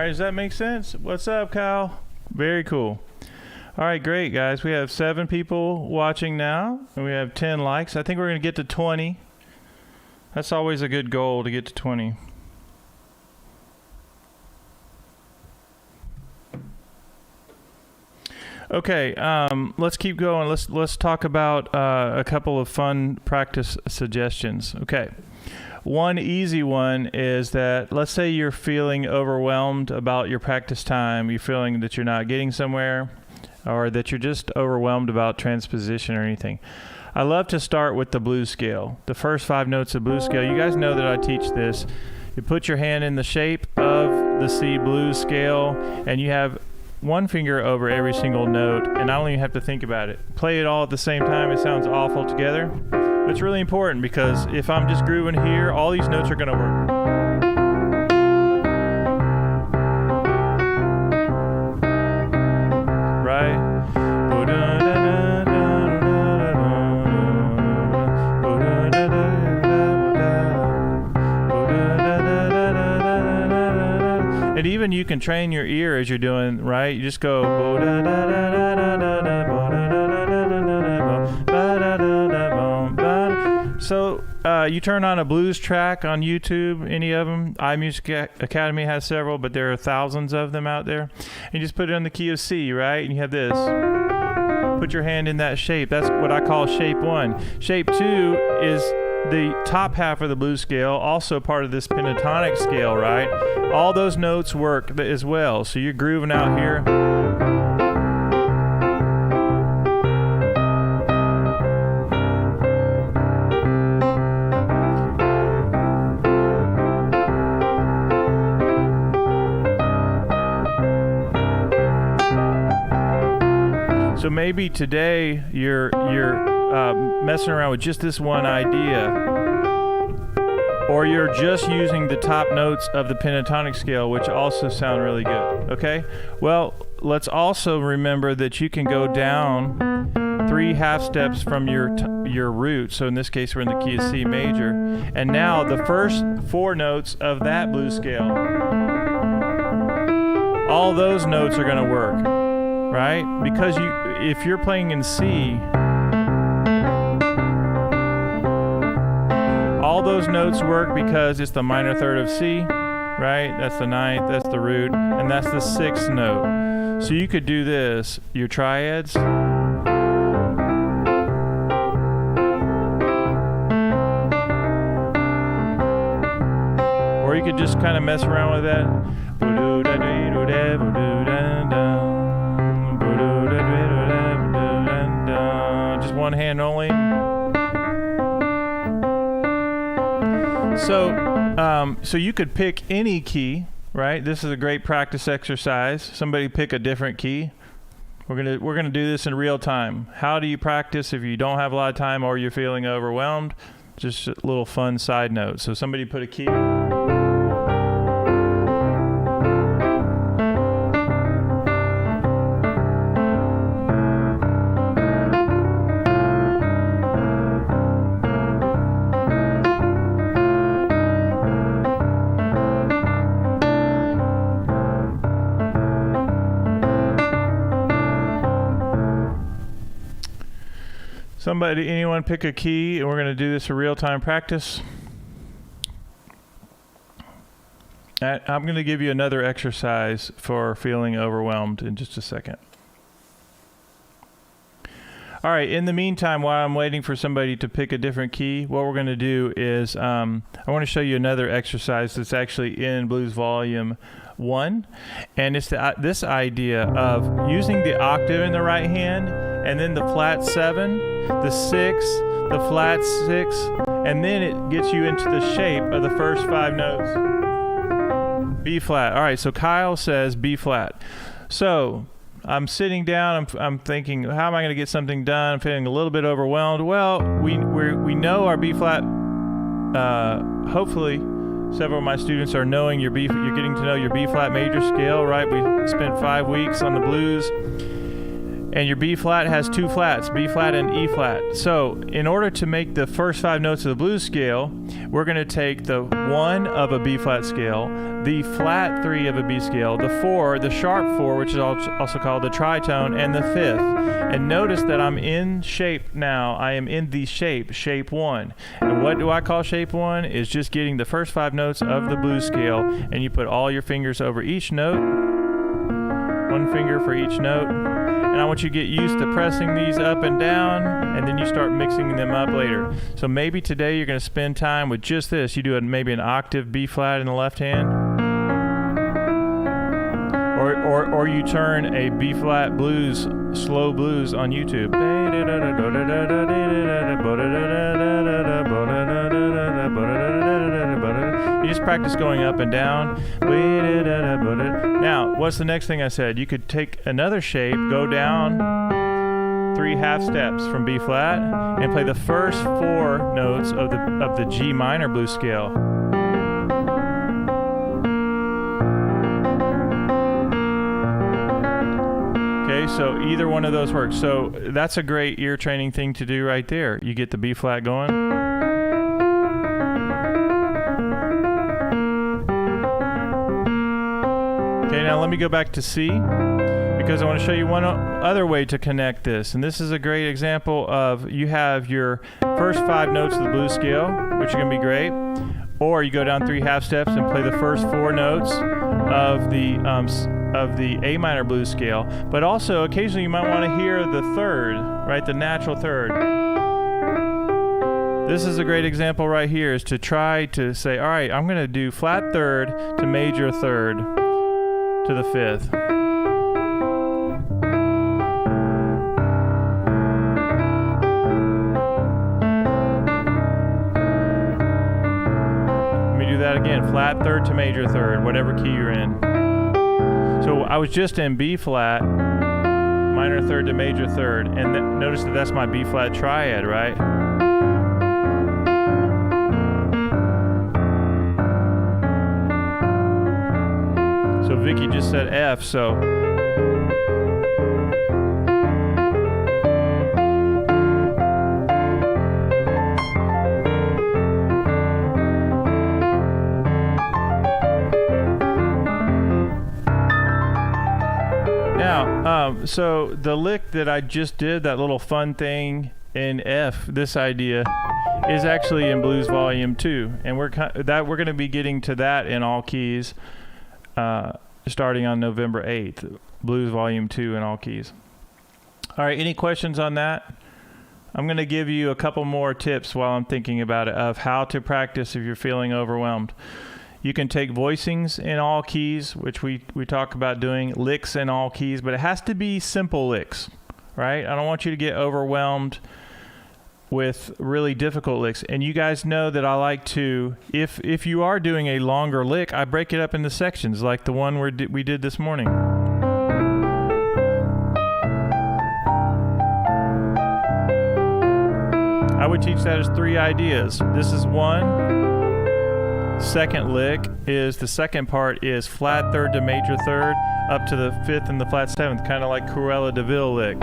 Does that make sense? What's up, Kyle? Very cool. All right, great, guys. We have 7 people watching now, and we have 10 likes. I think we're going to get to 20. That's always a good goal, to get to 20. Okay, let's keep going. Let's talk about a couple of fun practice suggestions. Okay. One easy one is that, let's say you're feeling overwhelmed about your practice time, you're feeling that you're not getting somewhere, or that you're just overwhelmed about transposition or anything. I love to start with the blues scale, the first 5 notes of blues scale. You guys know that I teach this. You put your hand in the shape of the C blues scale, and you have one finger over every single note, and I don't even have to think about it. Play it all at the same time. It sounds awful together. It's really important, because if I'm just grooving here, all these notes are going to work. Right? And even you can train your ear as you're doing, right? You just go. So you turn on a blues track on YouTube, any of them. iMusicAcademy has several, but there are thousands of them out there. And you just put it on the key of C, right? And you have this. Put your hand in that shape. That's what I call shape 1. Shape 2 is the top half of the blues scale, also part of this pentatonic scale, right? All those notes work as well. So you're grooving out here. So maybe today you're messing around with just this one idea, or you're just using the top notes of the pentatonic scale, which also sound really good. Okay? Well, let's also remember that you can go down 3 half steps from your root. So in this case, we're in the key of C major, and now the first 4 notes of that blues scale, all those notes are going to work, right? Because if you're playing in C, all those notes work because it's the minor third of C, right? That's the 9th, that's the root, and that's the 6th note. So you could do this, your triads. Or you could just kind of mess around with that. Just one hand only. So you could pick any key, right? This is a great practice exercise. Somebody pick a different key. We're gonna do this in real time. How do you practice if you don't have a lot of time or you're feeling overwhelmed? Just a little fun side note. So somebody put a key. Anyone pick a key, and we're going to do this in real-time practice. I'm going to give you another exercise for feeling overwhelmed in just a second. All right, in the meantime, while I'm waiting for somebody to pick a different key, what we're going to do is I want to show you another exercise that's actually in Blues Volume 1, and it's this idea of using the octave in the right hand, and then the flat 7, the 6, the flat 6, and then it gets you into the shape of the first 5 notes. B flat. All right, so Kyle says B flat. So I'm sitting down, I'm thinking, how am I going to get something done? I'm feeling a little bit overwhelmed. Well, we know our B flat. Hopefully, several of my students are knowing you're getting to know your B flat major scale, right? We spent 5 weeks on the blues. And your B flat has 2 flats, B flat and E flat. So in order to make the first 5 notes of the blues scale, we're going to take the 1 of a B flat scale, the flat 3 of a B scale, the 4, the sharp 4, which is also called the tritone, and the 5th. And notice that I'm in shape now. I am in the shape 1. And what do I call shape 1? Is just getting the first 5 notes of the blues scale, and you put all your fingers over each note, 1 finger for each note. And I want you to get used to pressing these up and down, and then you start mixing them up later. So maybe today you're going to spend time with just this. You do maybe an octave B flat in the left hand, or you turn a B flat blues, slow blues on YouTube. You just practice going up and down. Now, what's the next thing I said? You could take another shape, go down 3 half steps from B flat, and play the first 4 notes of the G minor blues scale. Okay, so either one of those works. So that's a great ear training thing to do right there. You get the B flat going. Okay, now let me go back to C, because I want to show you one other way to connect this. And this is a great example of, you have your first 5 notes of the blues scale, which are going to be great, or you go down 3 half steps and play the first 4 notes of the A minor blues scale. But also, occasionally you might want to hear the third, right, the natural third. This is a great example right here, is to try to say, all right, I'm going to do flat third to major third to the fifth. Let me do that again, flat third to major third, whatever key you're in. So I was just in B flat, minor third to major third, and notice that that's my B flat triad, right? So Vicky just said F, so now, so the lick that I just did, that little fun thing in F, this idea is actually in Blues Volume 2, and we're going to be getting to that in all keys. Starting on November 8th, Blues Volume 2 in all keys. All right, any questions on that? I'm going to give you a couple more tips while I'm thinking about it of how to practice if you're feeling overwhelmed. You can take voicings in all keys, which we talk about doing, licks in all keys, but it has to be simple licks, right? I don't want you to get overwhelmed with really difficult licks. And you guys know that I like to, if you are doing a longer lick, I break it up into sections like the one we did this morning. I would teach that as 3 ideas. This is one. Second lick is, the second part is flat third to major third up to the 5th and the flat 7th, kind of like Cruella de Vil lick.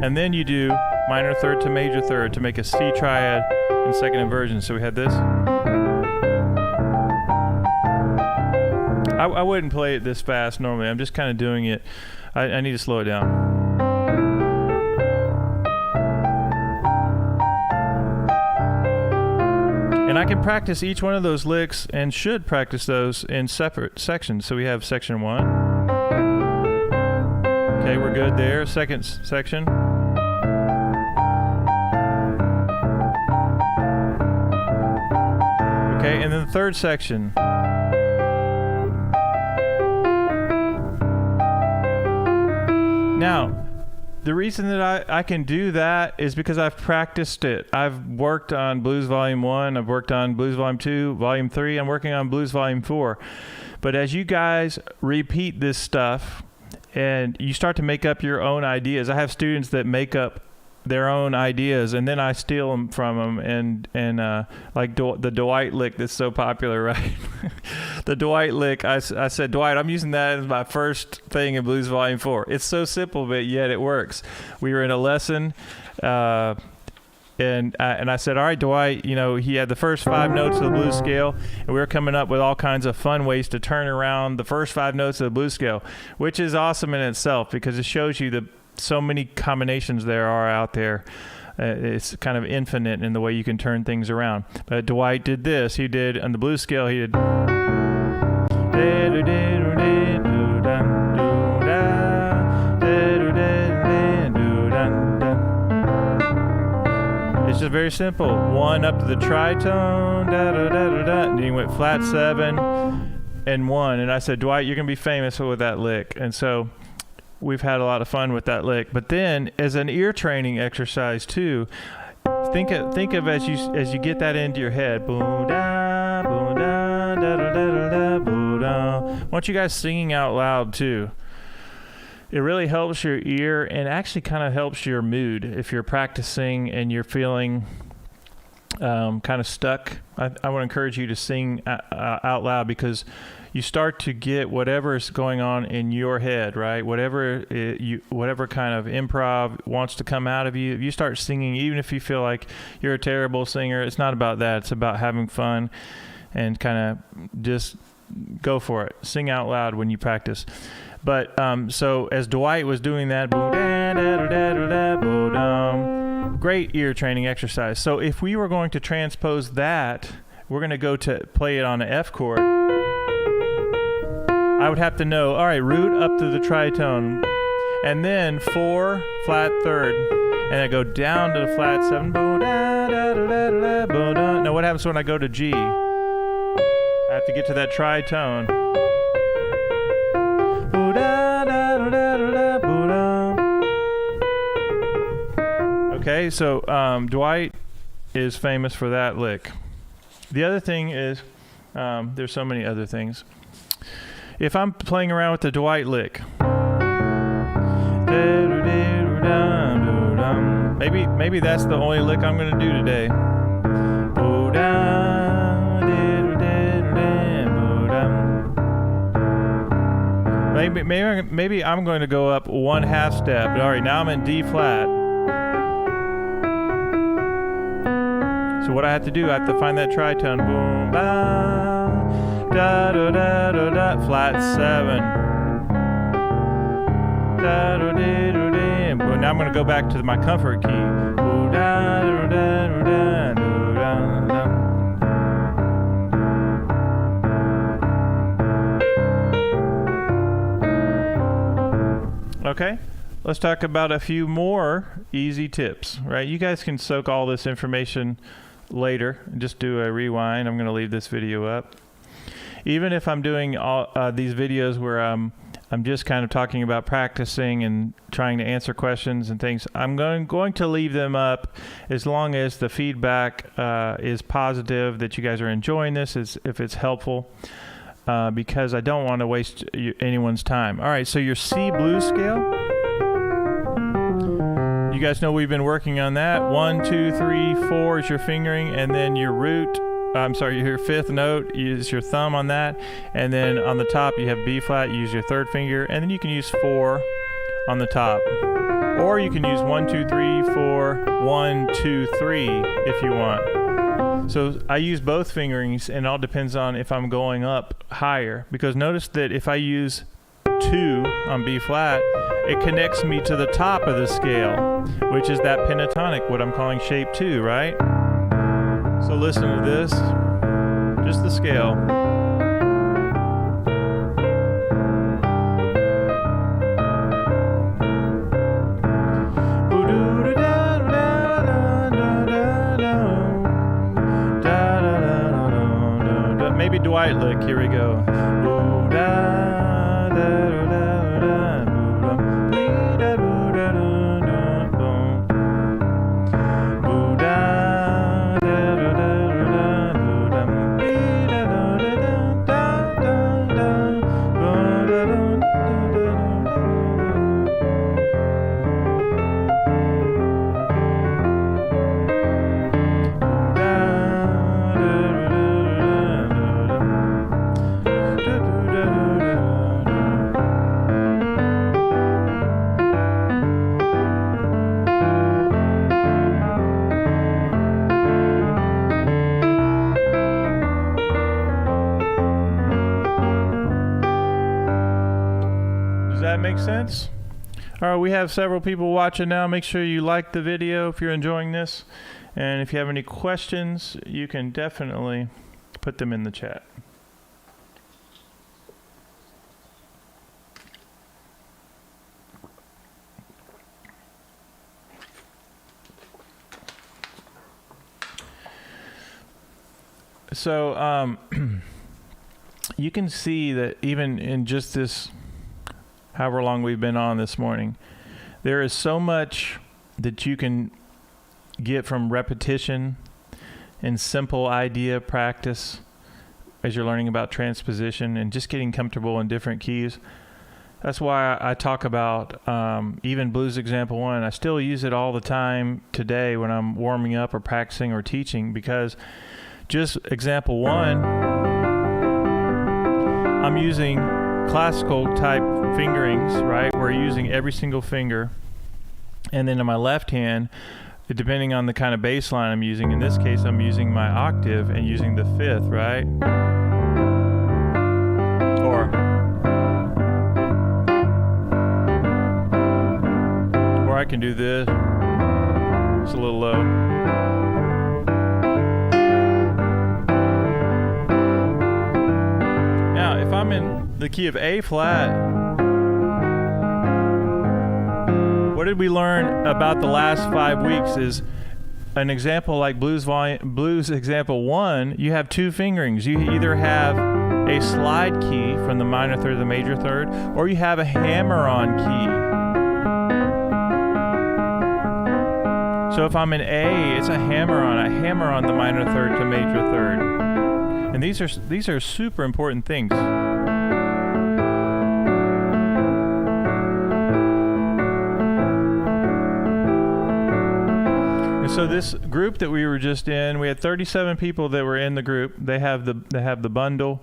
And then you do minor third to major third to make a C triad in second inversion. So we had this. I wouldn't play it this fast normally. I'm just kind of doing it. I need to slow it down. And I can practice each one of those licks and should practice those in separate sections. So we have section 1. Okay, we're good there. Second section. Okay, and then the third section. Now, the reason that I can do that is because I've practiced it. I've worked on Blues Volume 1, I've worked on Blues Volume 2, Volume 3, I'm working on Blues Volume 4. But as you guys repeat this stuff and you start to make up your own ideas, I have students that make up their own ideas, and then I steal them from them, and like the Dwight lick that's so popular, right? The Dwight lick, I said, Dwight, I'm using that as my first thing in Blues Volume 4. It's so simple, but yet it works. We were in a lesson, and I said, all right, Dwight, you know, he had the first 5 notes of the blues scale, and we were coming up with all kinds of fun ways to turn around the first 5 notes of the blues scale, which is awesome in itself because it shows you the so many combinations there are out there. It's kind of infinite in the way you can turn things around. But Dwight did this. He did, on the blues scale, he did. It's just very simple. 1 up to the tritone, da da da da da. And he went flat 7 and 1. And I said, Dwight, you're going to be famous with that lick. And so we've had a lot of fun with that lick. But then, as an ear training exercise too, think of as you get that into your head. Boom da boom da da da da da boom da. I want you guys singing out loud too. It really helps your ear and actually kind of helps your mood if you're practicing and you're feeling kind of stuck. I want to encourage you to sing out loud because you start to get whatever is going on in your head, right? Whatever kind of improv wants to come out of you, if you start singing, even if you feel like you're a terrible singer, it's not about that. It's about having fun and kind of just go for it. Sing out loud when you practice. But so as Dwight was doing that, great ear training exercise. So if we were going to transpose that, we're going to go to play it on an F chord. I would have to know, all right, root up to the tritone, and then 4 flat third, and I go down to the flat 7, Now what happens when I go to G? I have to get to that tritone. Okay, so Dwight is famous for that lick. The other thing is, there's so many other things. If I'm playing around with the Dwight lick, maybe that's the only lick I'm going to do today. Maybe I'm going to go up 1/2 step. All right, now I'm in D flat. So what I have to do, I have to find that tritone. Boom, ba, da, da, da, da, da, flat 7. Da, da, da, da, da. But now I'm going to go back to my comfort key. Ooh, da, da, da, da, da, da, da. Okay, let's talk about a few more easy tips, right? You guys can soak all this information later. Just do a rewind. I'm going to leave this video up. Even if I'm doing all these videos where I'm just kind of talking about practicing and trying to answer questions and things, I'm going to leave them up as long as the feedback is positive, that you guys are enjoying this, if it's helpful. Because I don't want to waste anyone's time. All right, so your C blues scale. You guys know we've been working on that. 1, 2, 3, 4 is your fingering, and then your root. Your 5th note, use your thumb on that, and then on the top you have B flat. Use your 3rd finger, and then you can use 4 on the top, or you can use 1, 2, 3, 4, 1, 2, 3 if you want. So I use both fingerings, and it all depends on if I'm going up higher. Because notice that if I use 2 on B flat, it connects me to the top of the scale, which is that pentatonic, what I'm calling shape 2, right? So listen to this, just the scale. Maybe Dwight lick. Here we go. Make sense? All right, we have several people watching now. Make sure you like the video if you're enjoying this, and if you have any questions, you can definitely put them in the chat. So you can see that even in just this however long we've been on this morning, there is so much that you can get from repetition and simple idea practice as you're learning about transposition and just getting comfortable in different keys. That's why I talk about even blues example 1. I still use it all the time today when I'm warming up or practicing or teaching, because just example 1, I'm using classical type fingerings, right? We're using every single finger, and then in my left hand, depending on the kind of bass line I'm using, in this case I'm using my octave and using the 5th, right? Or I can do this. It's a little low. Now if I'm in the key of A flat, what did we learn about the last 5 weeks is an example like blues example 1, you have 2 fingerings. You either have a slide key from the minor third to the major third, or you have a hammer-on key. So if I'm in A, it's a hammer-on. I hammer on the minor third to major third. And these are super important things. So this group that we were just in, we had 37 people that were in the group. They have the bundle,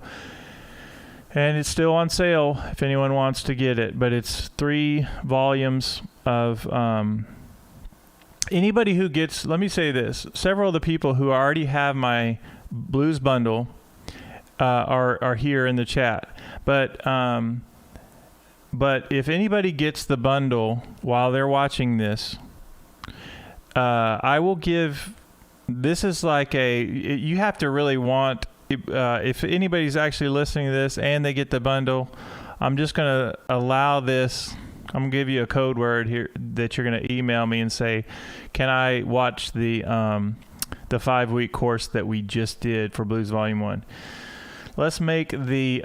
and it's still on sale if anyone wants to get it. But it's 3 volumes of. Anybody who gets, let me say this: several of the people who already have my blues bundle are here in the chat. But if anybody gets the bundle while they're watching this. I will give, this is like you have to really want, if anybody's actually listening to this and they get the bundle, I'm just going to allow this, I'm going to give you a code word here that you're going to email me and say, can I watch the 5-week course that we just did for Blues Volume 1? Let's make the,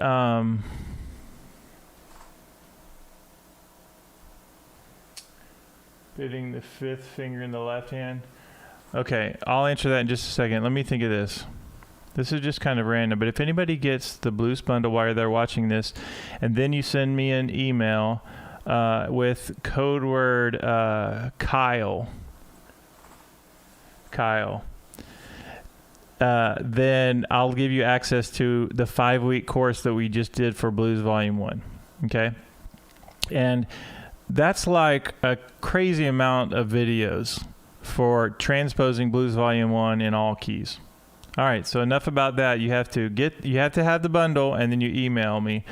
fitting the 5th finger in the left hand. Okay, I'll answer that in just a second. Let me think of this. This is just kind of random, but if anybody gets the blues bundle while they're watching this, and then you send me an email with code word Kyle, then I'll give you access to the 5-week course that we just did for Blues Volume 1. Okay? And that's like a crazy amount of videos for transposing Blues Volume 1 in all keys. All right, so enough about that. You have to have the bundle, and then you email me.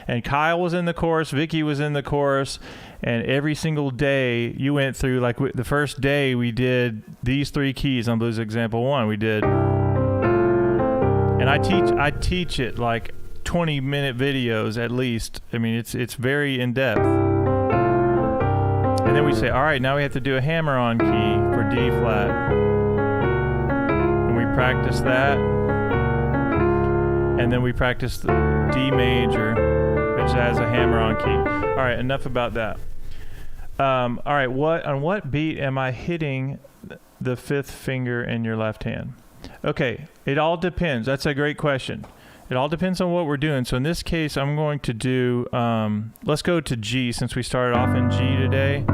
And Kyle was in the course, Vicky was in the course, and every single day you went through, like the first day we did these 3 keys on Blues Example 1. We did, and I teach it like 20-minute videos at least. I mean, it's very in-depth. And then we say, all right, now we have to do a hammer-on key for D flat. And we practice that. And then we practice the D major, which has a hammer-on key. All right, enough about that. All right, on what beat am I hitting the 5th finger in your left hand? Okay, it all depends. That's a great question. It all depends on what we're doing. So in this case, I'm going to do, let's go to G since we started off in G today.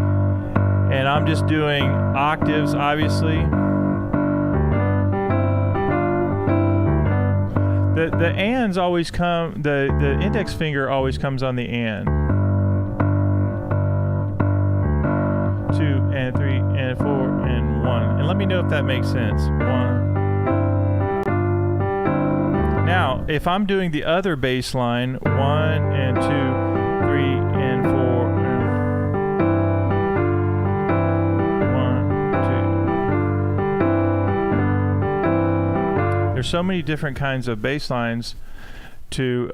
And I'm just doing octaves, obviously. The ands always come, the index finger always comes on the and. 2 and 3 and 4 and 1. And let me know if that makes sense. 1. Now, if I'm doing the other bass line, 1 and 2, 3 and 4, 1, 2. There's so many different kinds of bass lines to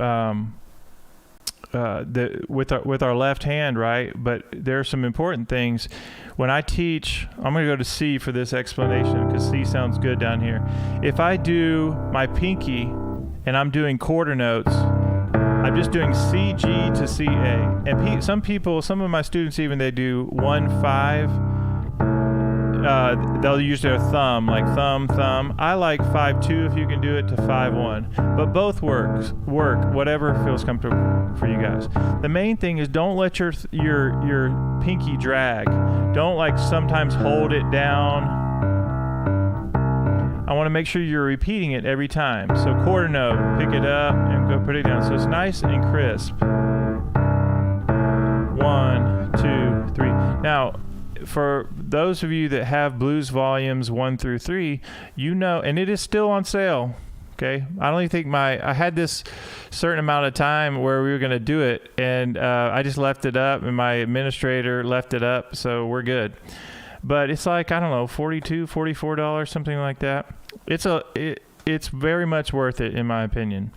with our left hand, right? But there are some important things. When I teach, I'm going to go to C for this explanation because C sounds good down here. If I do my pinky and I'm doing quarter notes, I'm just doing C, G to C, A. And some of my students even, they do 1, 5. They'll use their thumb, like thumb, thumb. I like 5, 2 if you can do it to 5, 1. But both work, whatever feels comfortable for you guys. The main thing is don't let your pinky drag. Don't like sometimes hold it down. I want to make sure you're repeating it every time. So quarter note, pick it up and go put it down. So it's nice and crisp. 1, 2, 3. Now, for those of you that have blues volumes 1 through 3, you know, and it is still on sale. Okay, I don't even think I had this certain amount of time where we were going to do it, and I just left it up, and my administrator left it up, so we're good. But it's like, I don't know, $42, $44, something like that. It's very much worth it in my opinion.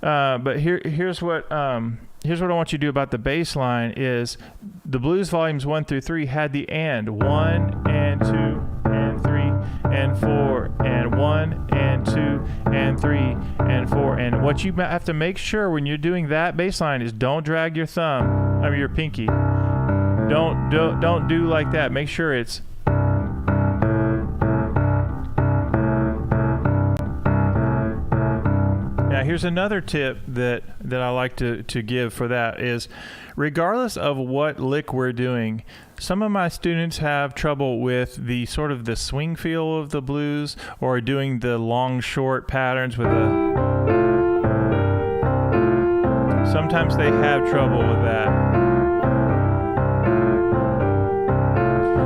But here's what I want you to do about the bass line is the blues volumes 1 through 3 had the and 1 and 2 and 3 and 4 and 1 and 2 and 3 and 4. And what you have to make sure when you're doing that bass line is don't drag your your pinky. Don't do like that. Make sure it's Now, here's another tip that I like to give for that is, regardless of what lick we're doing, some of my students have trouble with the sort of the swing feel of the blues, or doing the long short patterns with sometimes they have trouble with that.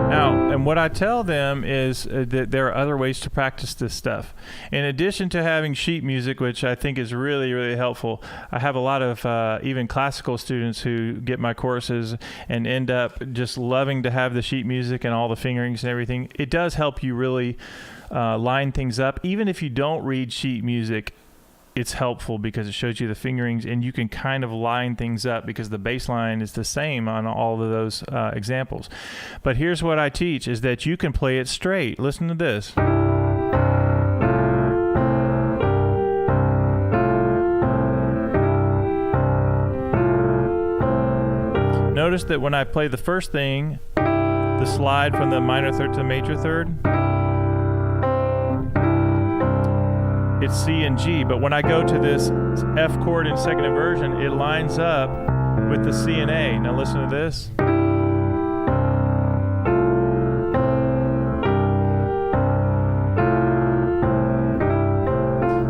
Now, and what I tell them is that there are other ways to practice this stuff. In addition to having sheet music, which I think is really, really helpful, I have a lot of even classical students who get my courses and end up just loving to have the sheet music and all the fingerings and everything. It does help you really line things up. Even if you don't read sheet music, it's helpful because it shows you the fingerings and you can kind of line things up because the bass line is the same on all of those examples. But here's what I teach is that you can play it straight. Listen to this. Notice that when I play the first thing, the slide from the minor third to the major third, it's C and G, but when I go to this F chord in second inversion, it lines up with the C and A. Now listen to this.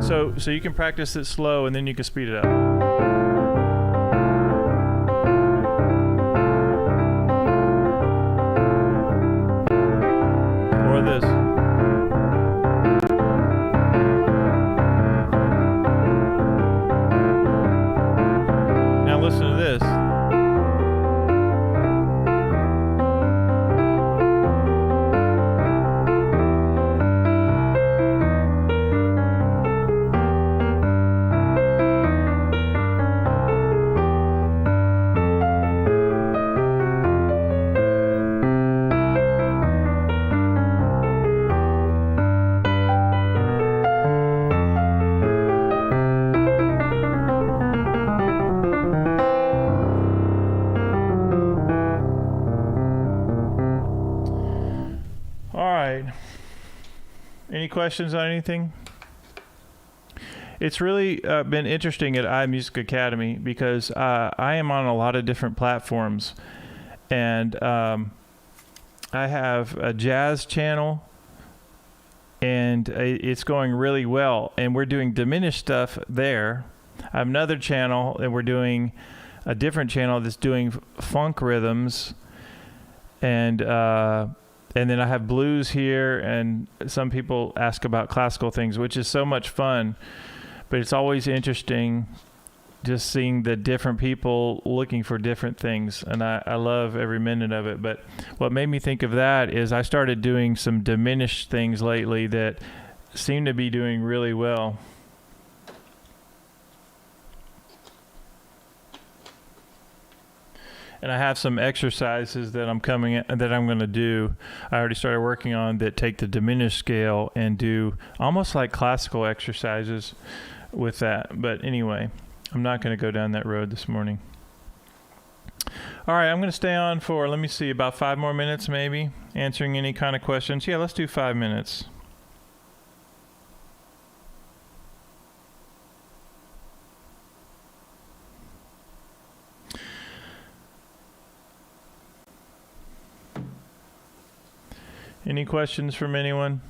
So you can practice it slow and then you can speed it up. Or this. Listen to this. Any questions on anything? It's really been interesting at iMusicAcademy because I am on a lot of different platforms, and I have a jazz channel, and it's going really well, and we're doing diminished stuff there. I have another channel, and we're doing a different channel that's doing funk rhythms, and then I have blues here, and some people ask about classical things, which is so much fun. But it's always interesting just seeing the different people looking for different things, and I love every minute of it. But what made me think of that is I started doing some diminished things lately that seem to be doing really well. And I have some exercises that I'm going to do. I already started working on that take the diminished scale and do almost like classical exercises with that. But anyway, I'm not going to go down that road this morning. All right, I'm going to stay on for, let me see, about 5 more minutes maybe, answering any kind of questions. Yeah, let's do 5 minutes. Any questions from anyone?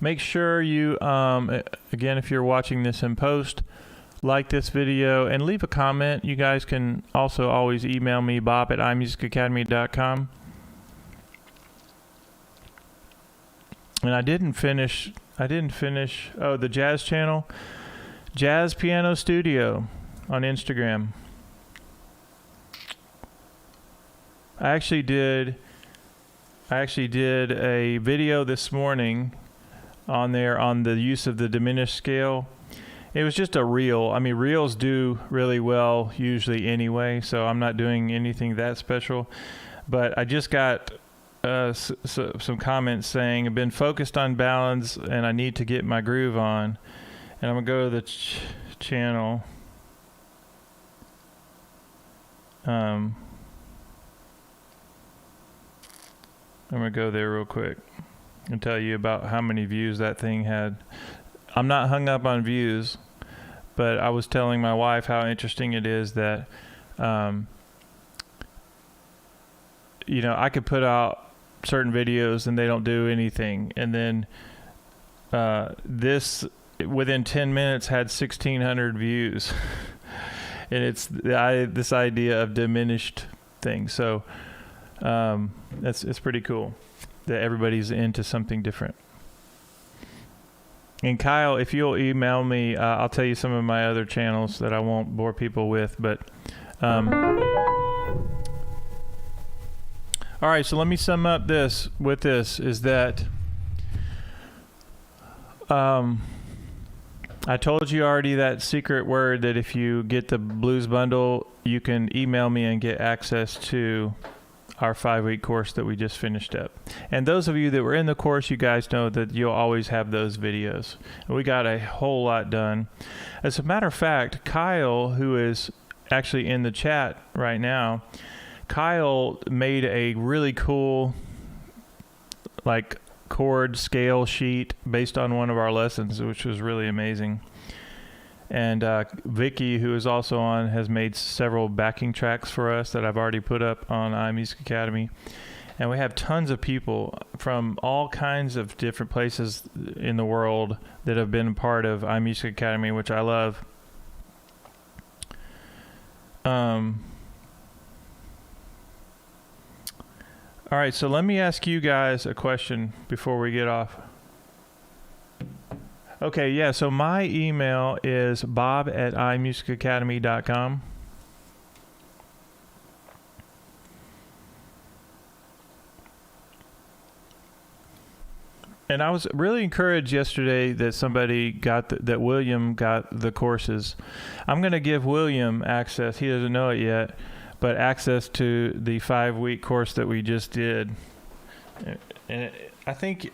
Make sure you, again, if you're watching this in post, like this video and leave a comment. You guys can also always email me, bob@imusicacademy.com. And I didn't finish, oh, the jazz channel, Jazz Piano Studio on Instagram. I actually did a video this morning on there on the use of the diminished scale. It was just a reel. I mean, reels do really well usually anyway, so I'm not doing anything that special. But I just got some comments saying, I've been focused on balance and I need to get my groove on. And I'm going to go to the channel. I'm going to go there real quick and tell you about how many views that thing had. I'm not hung up on views, but I was telling my wife how interesting it is that, you know, I could put out certain videos and they don't do anything. And then this, within 10 minutes, had 1,600 views. And it's this idea of diminished things. So it's pretty cool that everybody's into something different. And Kyle, if you'll email me, I'll tell you some of my other channels that I won't bore people with. But all right, so let me sum up this with this, is that I told you already that secret word that if you get the Blues Bundle, you can email me and get access to our 5-week course that we just finished up. And those of you that were in the course, you guys know that you'll always have those videos. And we got a whole lot done. As a matter of fact, Kyle, who is actually in the chat right now, Kyle made a really cool like chord scale sheet based on one of our lessons, which was really amazing. And Vicky, who is also on, has made several backing tracks for us that I've already put up on iMusicAcademy. And we have tons of people from all kinds of different places in the world that have been part of iMusicAcademy, which I love. All right, so let me ask you guys a question before we get off. Okay, yeah, so my email is bob@imusicacademy.com. And I was really encouraged yesterday that somebody got that William got the courses. I'm going to give William access. He doesn't know it yet, but access to the 5-week course that we just did. And I think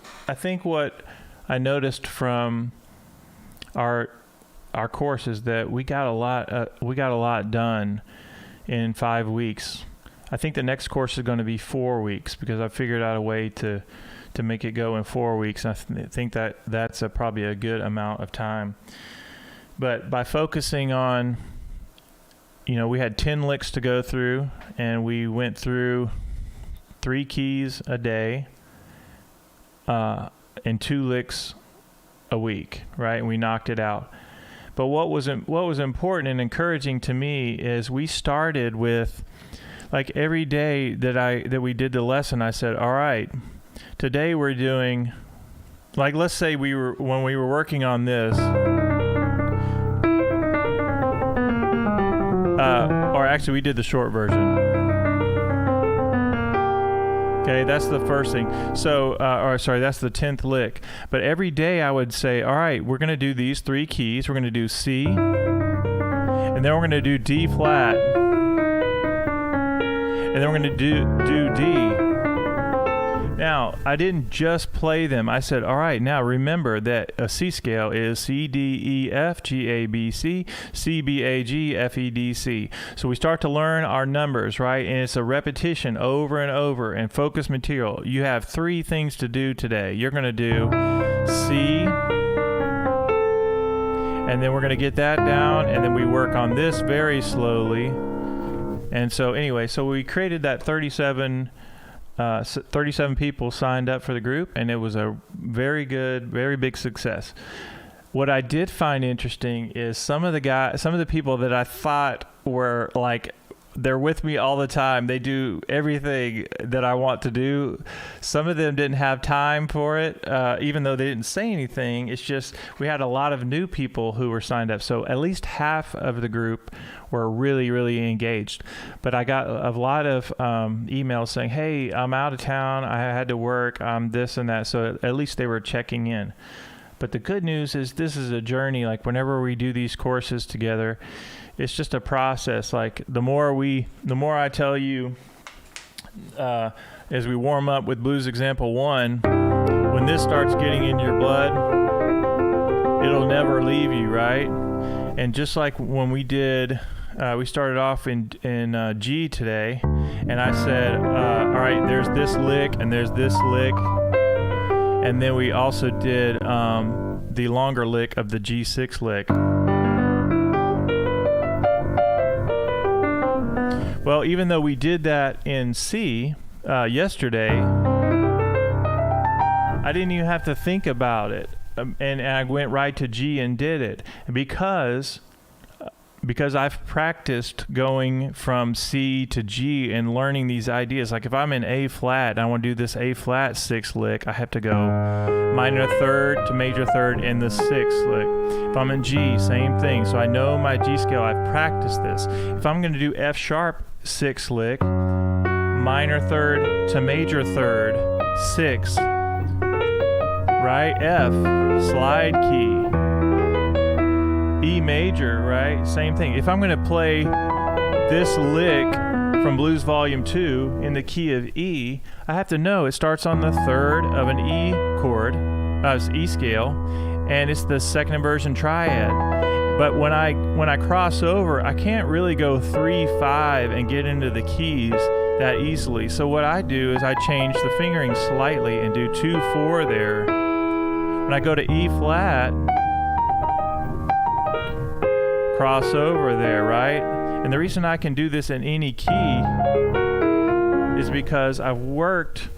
what I noticed from our course is that we got a lot done in 5 weeks. I think the next course is going to be 4 weeks because I figured out a way to make it go in 4 weeks. And I think that's probably a good amount of time. But by focusing on, you know, we had 10 licks to go through, and we went through 3 keys a day and 2 licks a week, right? And we knocked it out. But what was important and encouraging to me is we started with, like, every day that we did the lesson, I said, all right, today we're doing, like, let's say when we were working on this, or actually we did the short version. Okay, that's the first thing. So, that's the 10th lick. But every day I would say, all right, we're going to do these 3 keys. We're going to do C, and then we're going to do D flat, and then we're going to do D. Now, I didn't just play them. I said, all right, now remember that a C scale is C, D, E, F, G, A, B, C, C, B, A, G, F, E, D, C. So we start to learn our numbers, right? And it's a repetition over and over and focus material. You have 3 things to do today. You're going to do C, and then we're going to get that down, and then we work on this very slowly. And so anyway, so we created that 37 people signed up for the group, and it was a very good, very big success. What I did find interesting is some of the people that I thought were like, they're with me all the time, they do everything that I want to do. Some of them didn't have time for it, even though they didn't say anything. It's just we had a lot of new people who were signed up. So at least half of the group were really, really engaged. But I got a lot of emails saying, hey, I'm out of town, I had to work, I'm this and that. So at least they were checking in. But the good news is this is a journey. Like, whenever we do these courses together, it's just a process. Like, the more I tell you, as we warm up with blues example 1, when this starts getting in your blood, it'll never leave you, right? And just like when we did, we started off in G today, and I said, all right, there's this lick and there's this lick, and then we also did the longer lick of the G6 lick. Well, even though we did that in C yesterday, I didn't even have to think about it, and I went right to G and did it because I've practiced going from C to G and learning these ideas. Like if I'm in A flat and I want to do this A flat 6th lick, I have to go minor third to major third in the 6th lick. If I'm in G, same thing. So I know my G scale. I've practiced this. If I'm going to do F sharp 6th lick, minor third to major third, 6th, right? F, slide key. E major, right? Same thing. If I'm going to play this lick from Blues Volume 2 in the key of E, I have to know it starts on the 3rd of an E chord, E scale, and it's the 2nd inversion triad. But when I cross over, I can't really go 3-5 and get into the keys that easily. So what I do is I change the fingering slightly and do 2-4 there. When I go to E flat, cross over there, right? And the reason I can do this in any key is because I've worked,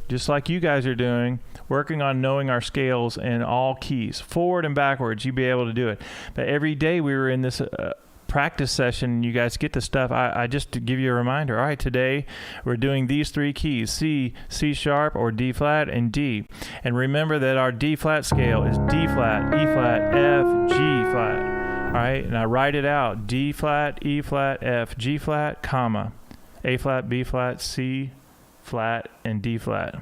just like you guys are doing, working on knowing our scales in all keys, forward and backwards. You'd be able to do it. But every day we were in this practice session, you guys get the stuff. I just to give you a reminder. All right, today we're doing these 3 keys: C, C sharp, or D flat, and D. And remember that our D flat scale is D flat, E flat, F, G flat. All right, and I write it out: D flat, E flat, F, G flat, comma, A flat, B flat, C flat, and D flat.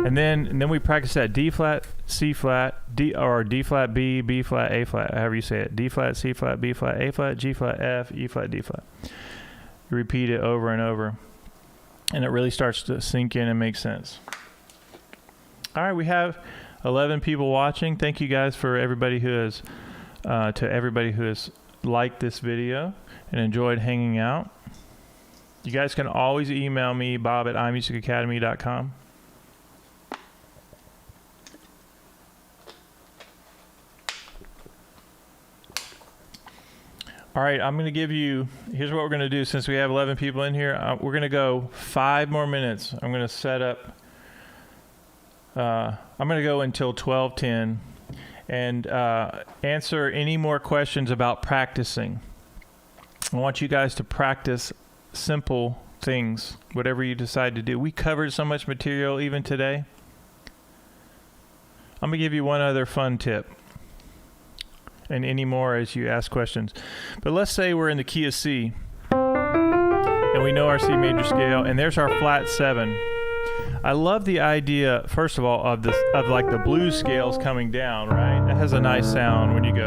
And then we practice that D flat, C flat, D flat, B, B flat, A flat, however you say it. D flat, C flat, B flat, A flat, G flat, F, E flat, D flat. You repeat it over and over, and it really starts to sink in and make sense. All right, we have 11 people watching. Thank you guys for everybody who has liked this video and enjoyed hanging out. You guys can always email me, bob@iMusicAcademy.com. All right, I'm going to give you, here's what we're going to do since we have 11 people in here. We're going to go 5 more minutes. I'm going to set up, I'm going to go until 12:10 and answer any more questions about practicing. I want you guys to practice simple things, whatever you decide to do. We covered so much material even today. I'm going to give you one other fun tip, and any more as you ask questions. But let's say we're in the key of C, and we know our C major scale, and there's our flat 7. I love the idea, first of all, of like the blues scales coming down, right? That has a nice sound when you go.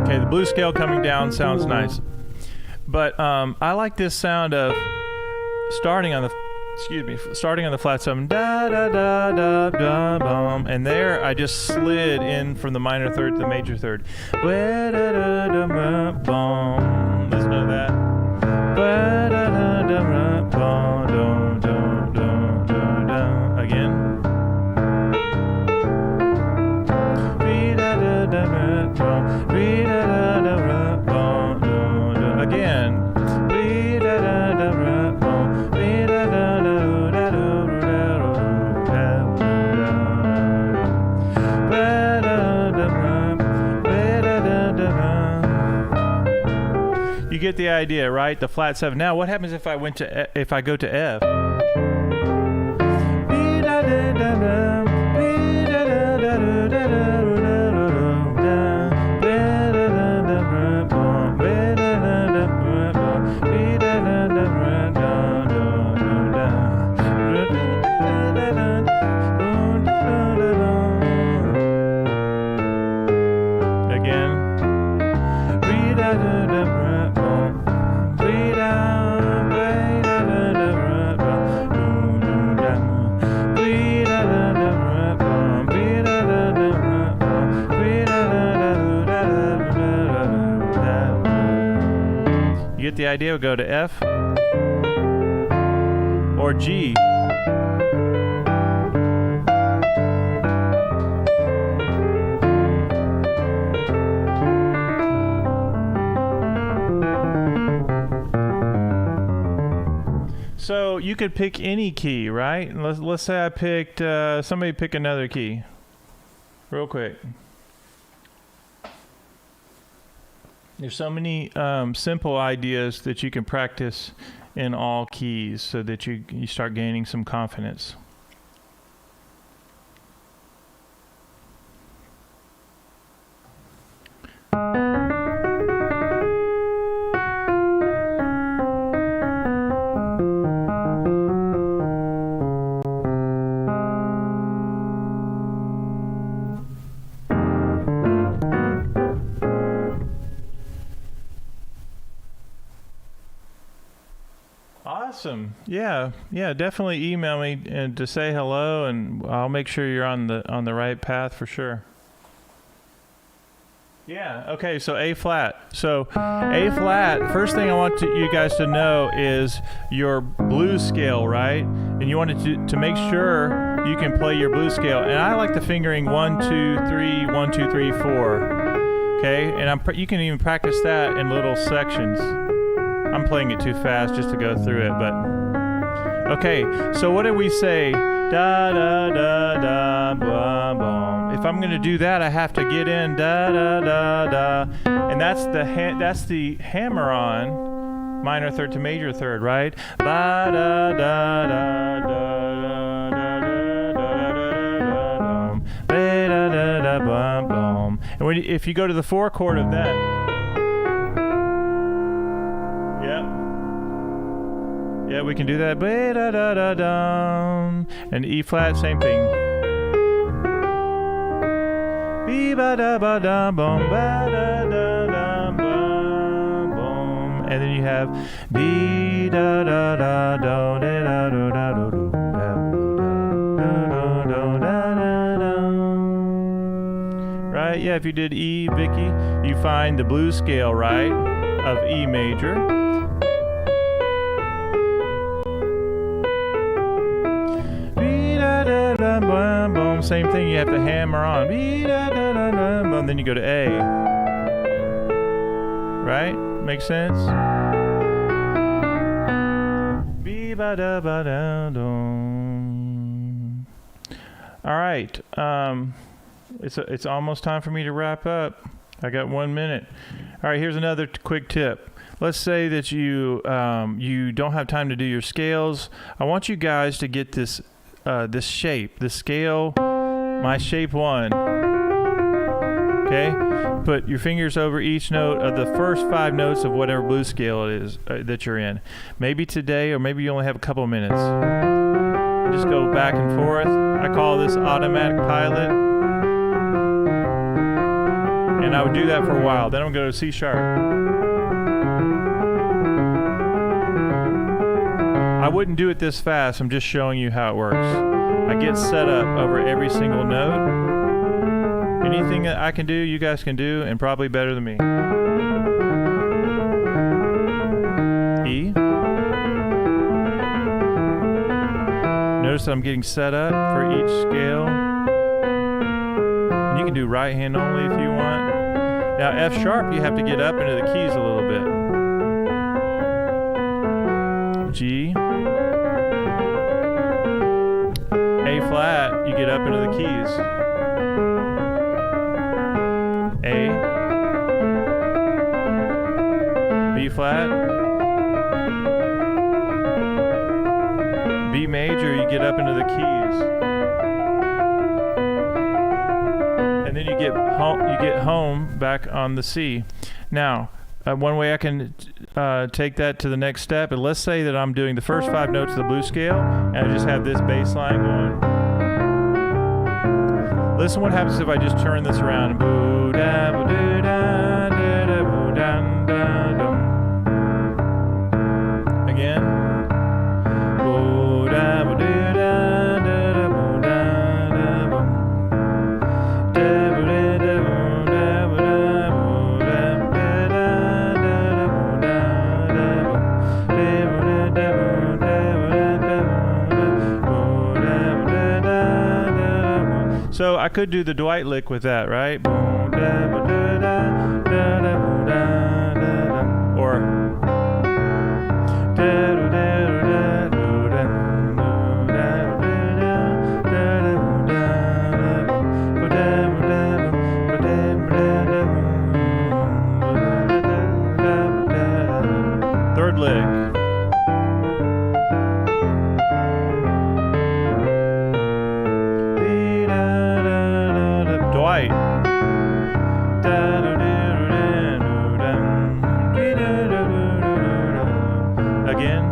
Okay, the blues scale coming down sounds nice. But I like this sound of starting on the flat 7, da da da da da bum, and there I just slid in from the minor third to the major third. Da da da da bum. Listen to that. Da da da da bum, da da da da. Again. Da da da da bum, da da da bum, da. Again. Da da da bum, da da. You get the idea, right? The flat 7. Now, what happens if I go to F? Again. get the idea? We'll go to F or G. So you could pick any key, right? Let's say I picked, somebody pick another key. Real quick. There's so many simple ideas that you can practice in all keys so that you start gaining some confidence. Awesome. Yeah, definitely email me and to say hello, and I'll make sure you're on the right path for sure. Yeah, okay, so A flat. So A flat, first thing I want you guys to know is your blues scale, right? And you want to make sure you can play your blues scale. And I like the fingering 1, 2, 3, 1, 2, 3, 4. Okay, and you can even practice that in little sections. I'm playing it too fast just to go through it, but okay. So what did we say? Da da da da blah blah. If I'm going to do that, I have to get in da da da da, and that's the hammer on minor third to major third, right? Ba da da da da da da da da da. And if you go to the 4 chord of that. Yeah, we can do that. And E flat, same thing. And then you have right? Yeah, if you did E, Vicky, you find the blues scale, right, of E major. Same thing, you have to hammer on. And then you go to A. Right? Makes sense? All right. It's almost time for me to wrap up. I got 1 minute. All right, here's another quick tip. Let's say that you don't have time to do your scales. I want you guys to get this shape, the scale, my shape 1. Okay? Put your fingers over each note of the first 5 notes of whatever blues scale it is that you're in. Maybe today, or maybe you only have a couple of minutes. And just go back and forth. I call this automatic pilot. And I would do that for a while. Then I'm going to go to C sharp. I wouldn't do it this fast. I'm just showing you how it works. I get set up over every single note. Anything that I can do, you guys can do, and probably better than me. E. Notice that I'm getting set up for each scale. And you can do right hand only if you want. Now F sharp, you have to get up into the keys a little bit. G. A flat, you get up into the keys. A. B flat. B major, you get up into the keys. And then you get home back on the C. Now, one way I can take that to the next step, and let's say that I'm doing the first 5 notes of the blues scale, and I just have this bass line going. Listen what happens if I just turn this around. Again. So I could do the Dwight lick with that, right? Or third lick. Dwight. Again.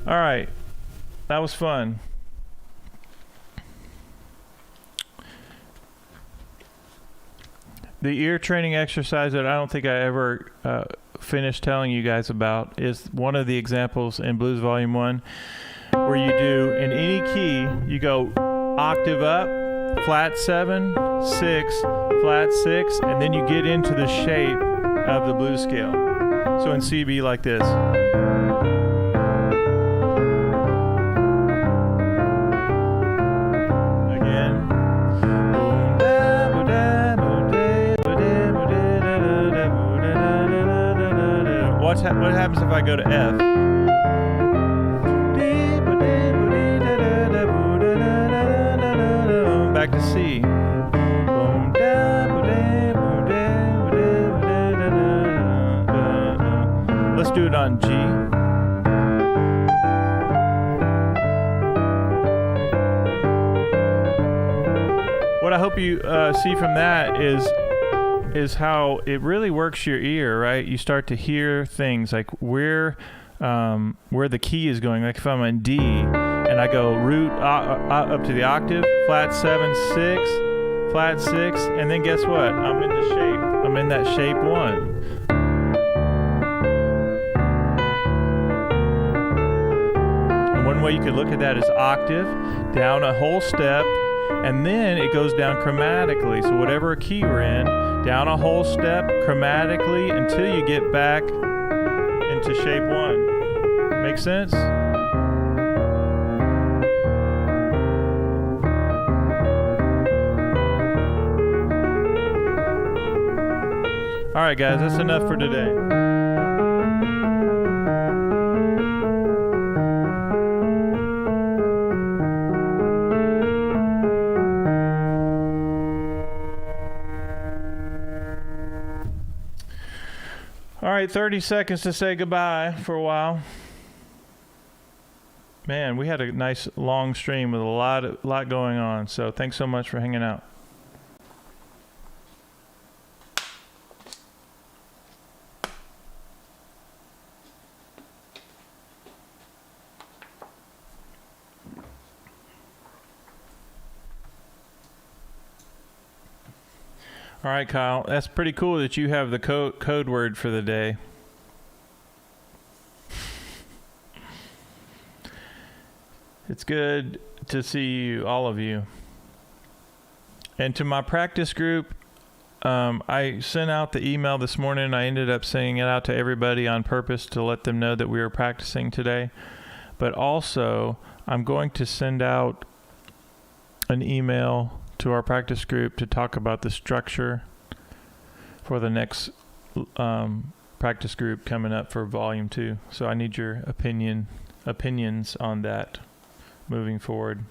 All right. That was fun. The ear training exercise that I don't think I ever finished telling you guys about is one of the examples in Blues Volume 1 where you do, in any key, you go octave up, flat 7, 6, flat 6, and then you get into the shape of the blues scale. So in C, be like this. What happens if I go to F? Back to C. Let's do it on G. What I hope you see from that is how it really works your ear, right? You start to hear things like where the key is going. Like if I'm in D and I go root up to the octave, flat 7, 6, flat 6, and then guess what? I'm in the shape. I'm in that shape 1. And one way you could look at that is octave, down a whole step, and then it goes down chromatically. So whatever key we're in, down a whole step chromatically until you get back into shape 1. Make sense? All right, guys, that's enough for today. All right, 30 seconds to say goodbye for a while. Man, we had a nice long stream with a lot going on. So thanks so much for hanging out. All right, Kyle, that's pretty cool that you have the code word for the day. It's good to see you, all of you. And to my practice group, I sent out the email this morning. I ended up sending it out to everybody on purpose to let them know that we were practicing today. But also, I'm going to send out an email to our practice group to talk about the structure for the next practice group coming up for volume 2. So I need your opinions on that moving forward.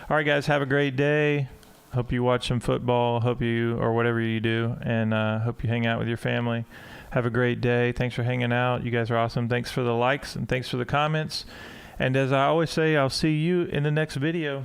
All right, guys, have a great day. Hope you watch some football. Hope you, or whatever you do, and hope you hang out with your family. Have a great day. Thanks for hanging out. You guys are awesome. Thanks for the likes and thanks for the comments. And as I always say, I'll see you in the next video.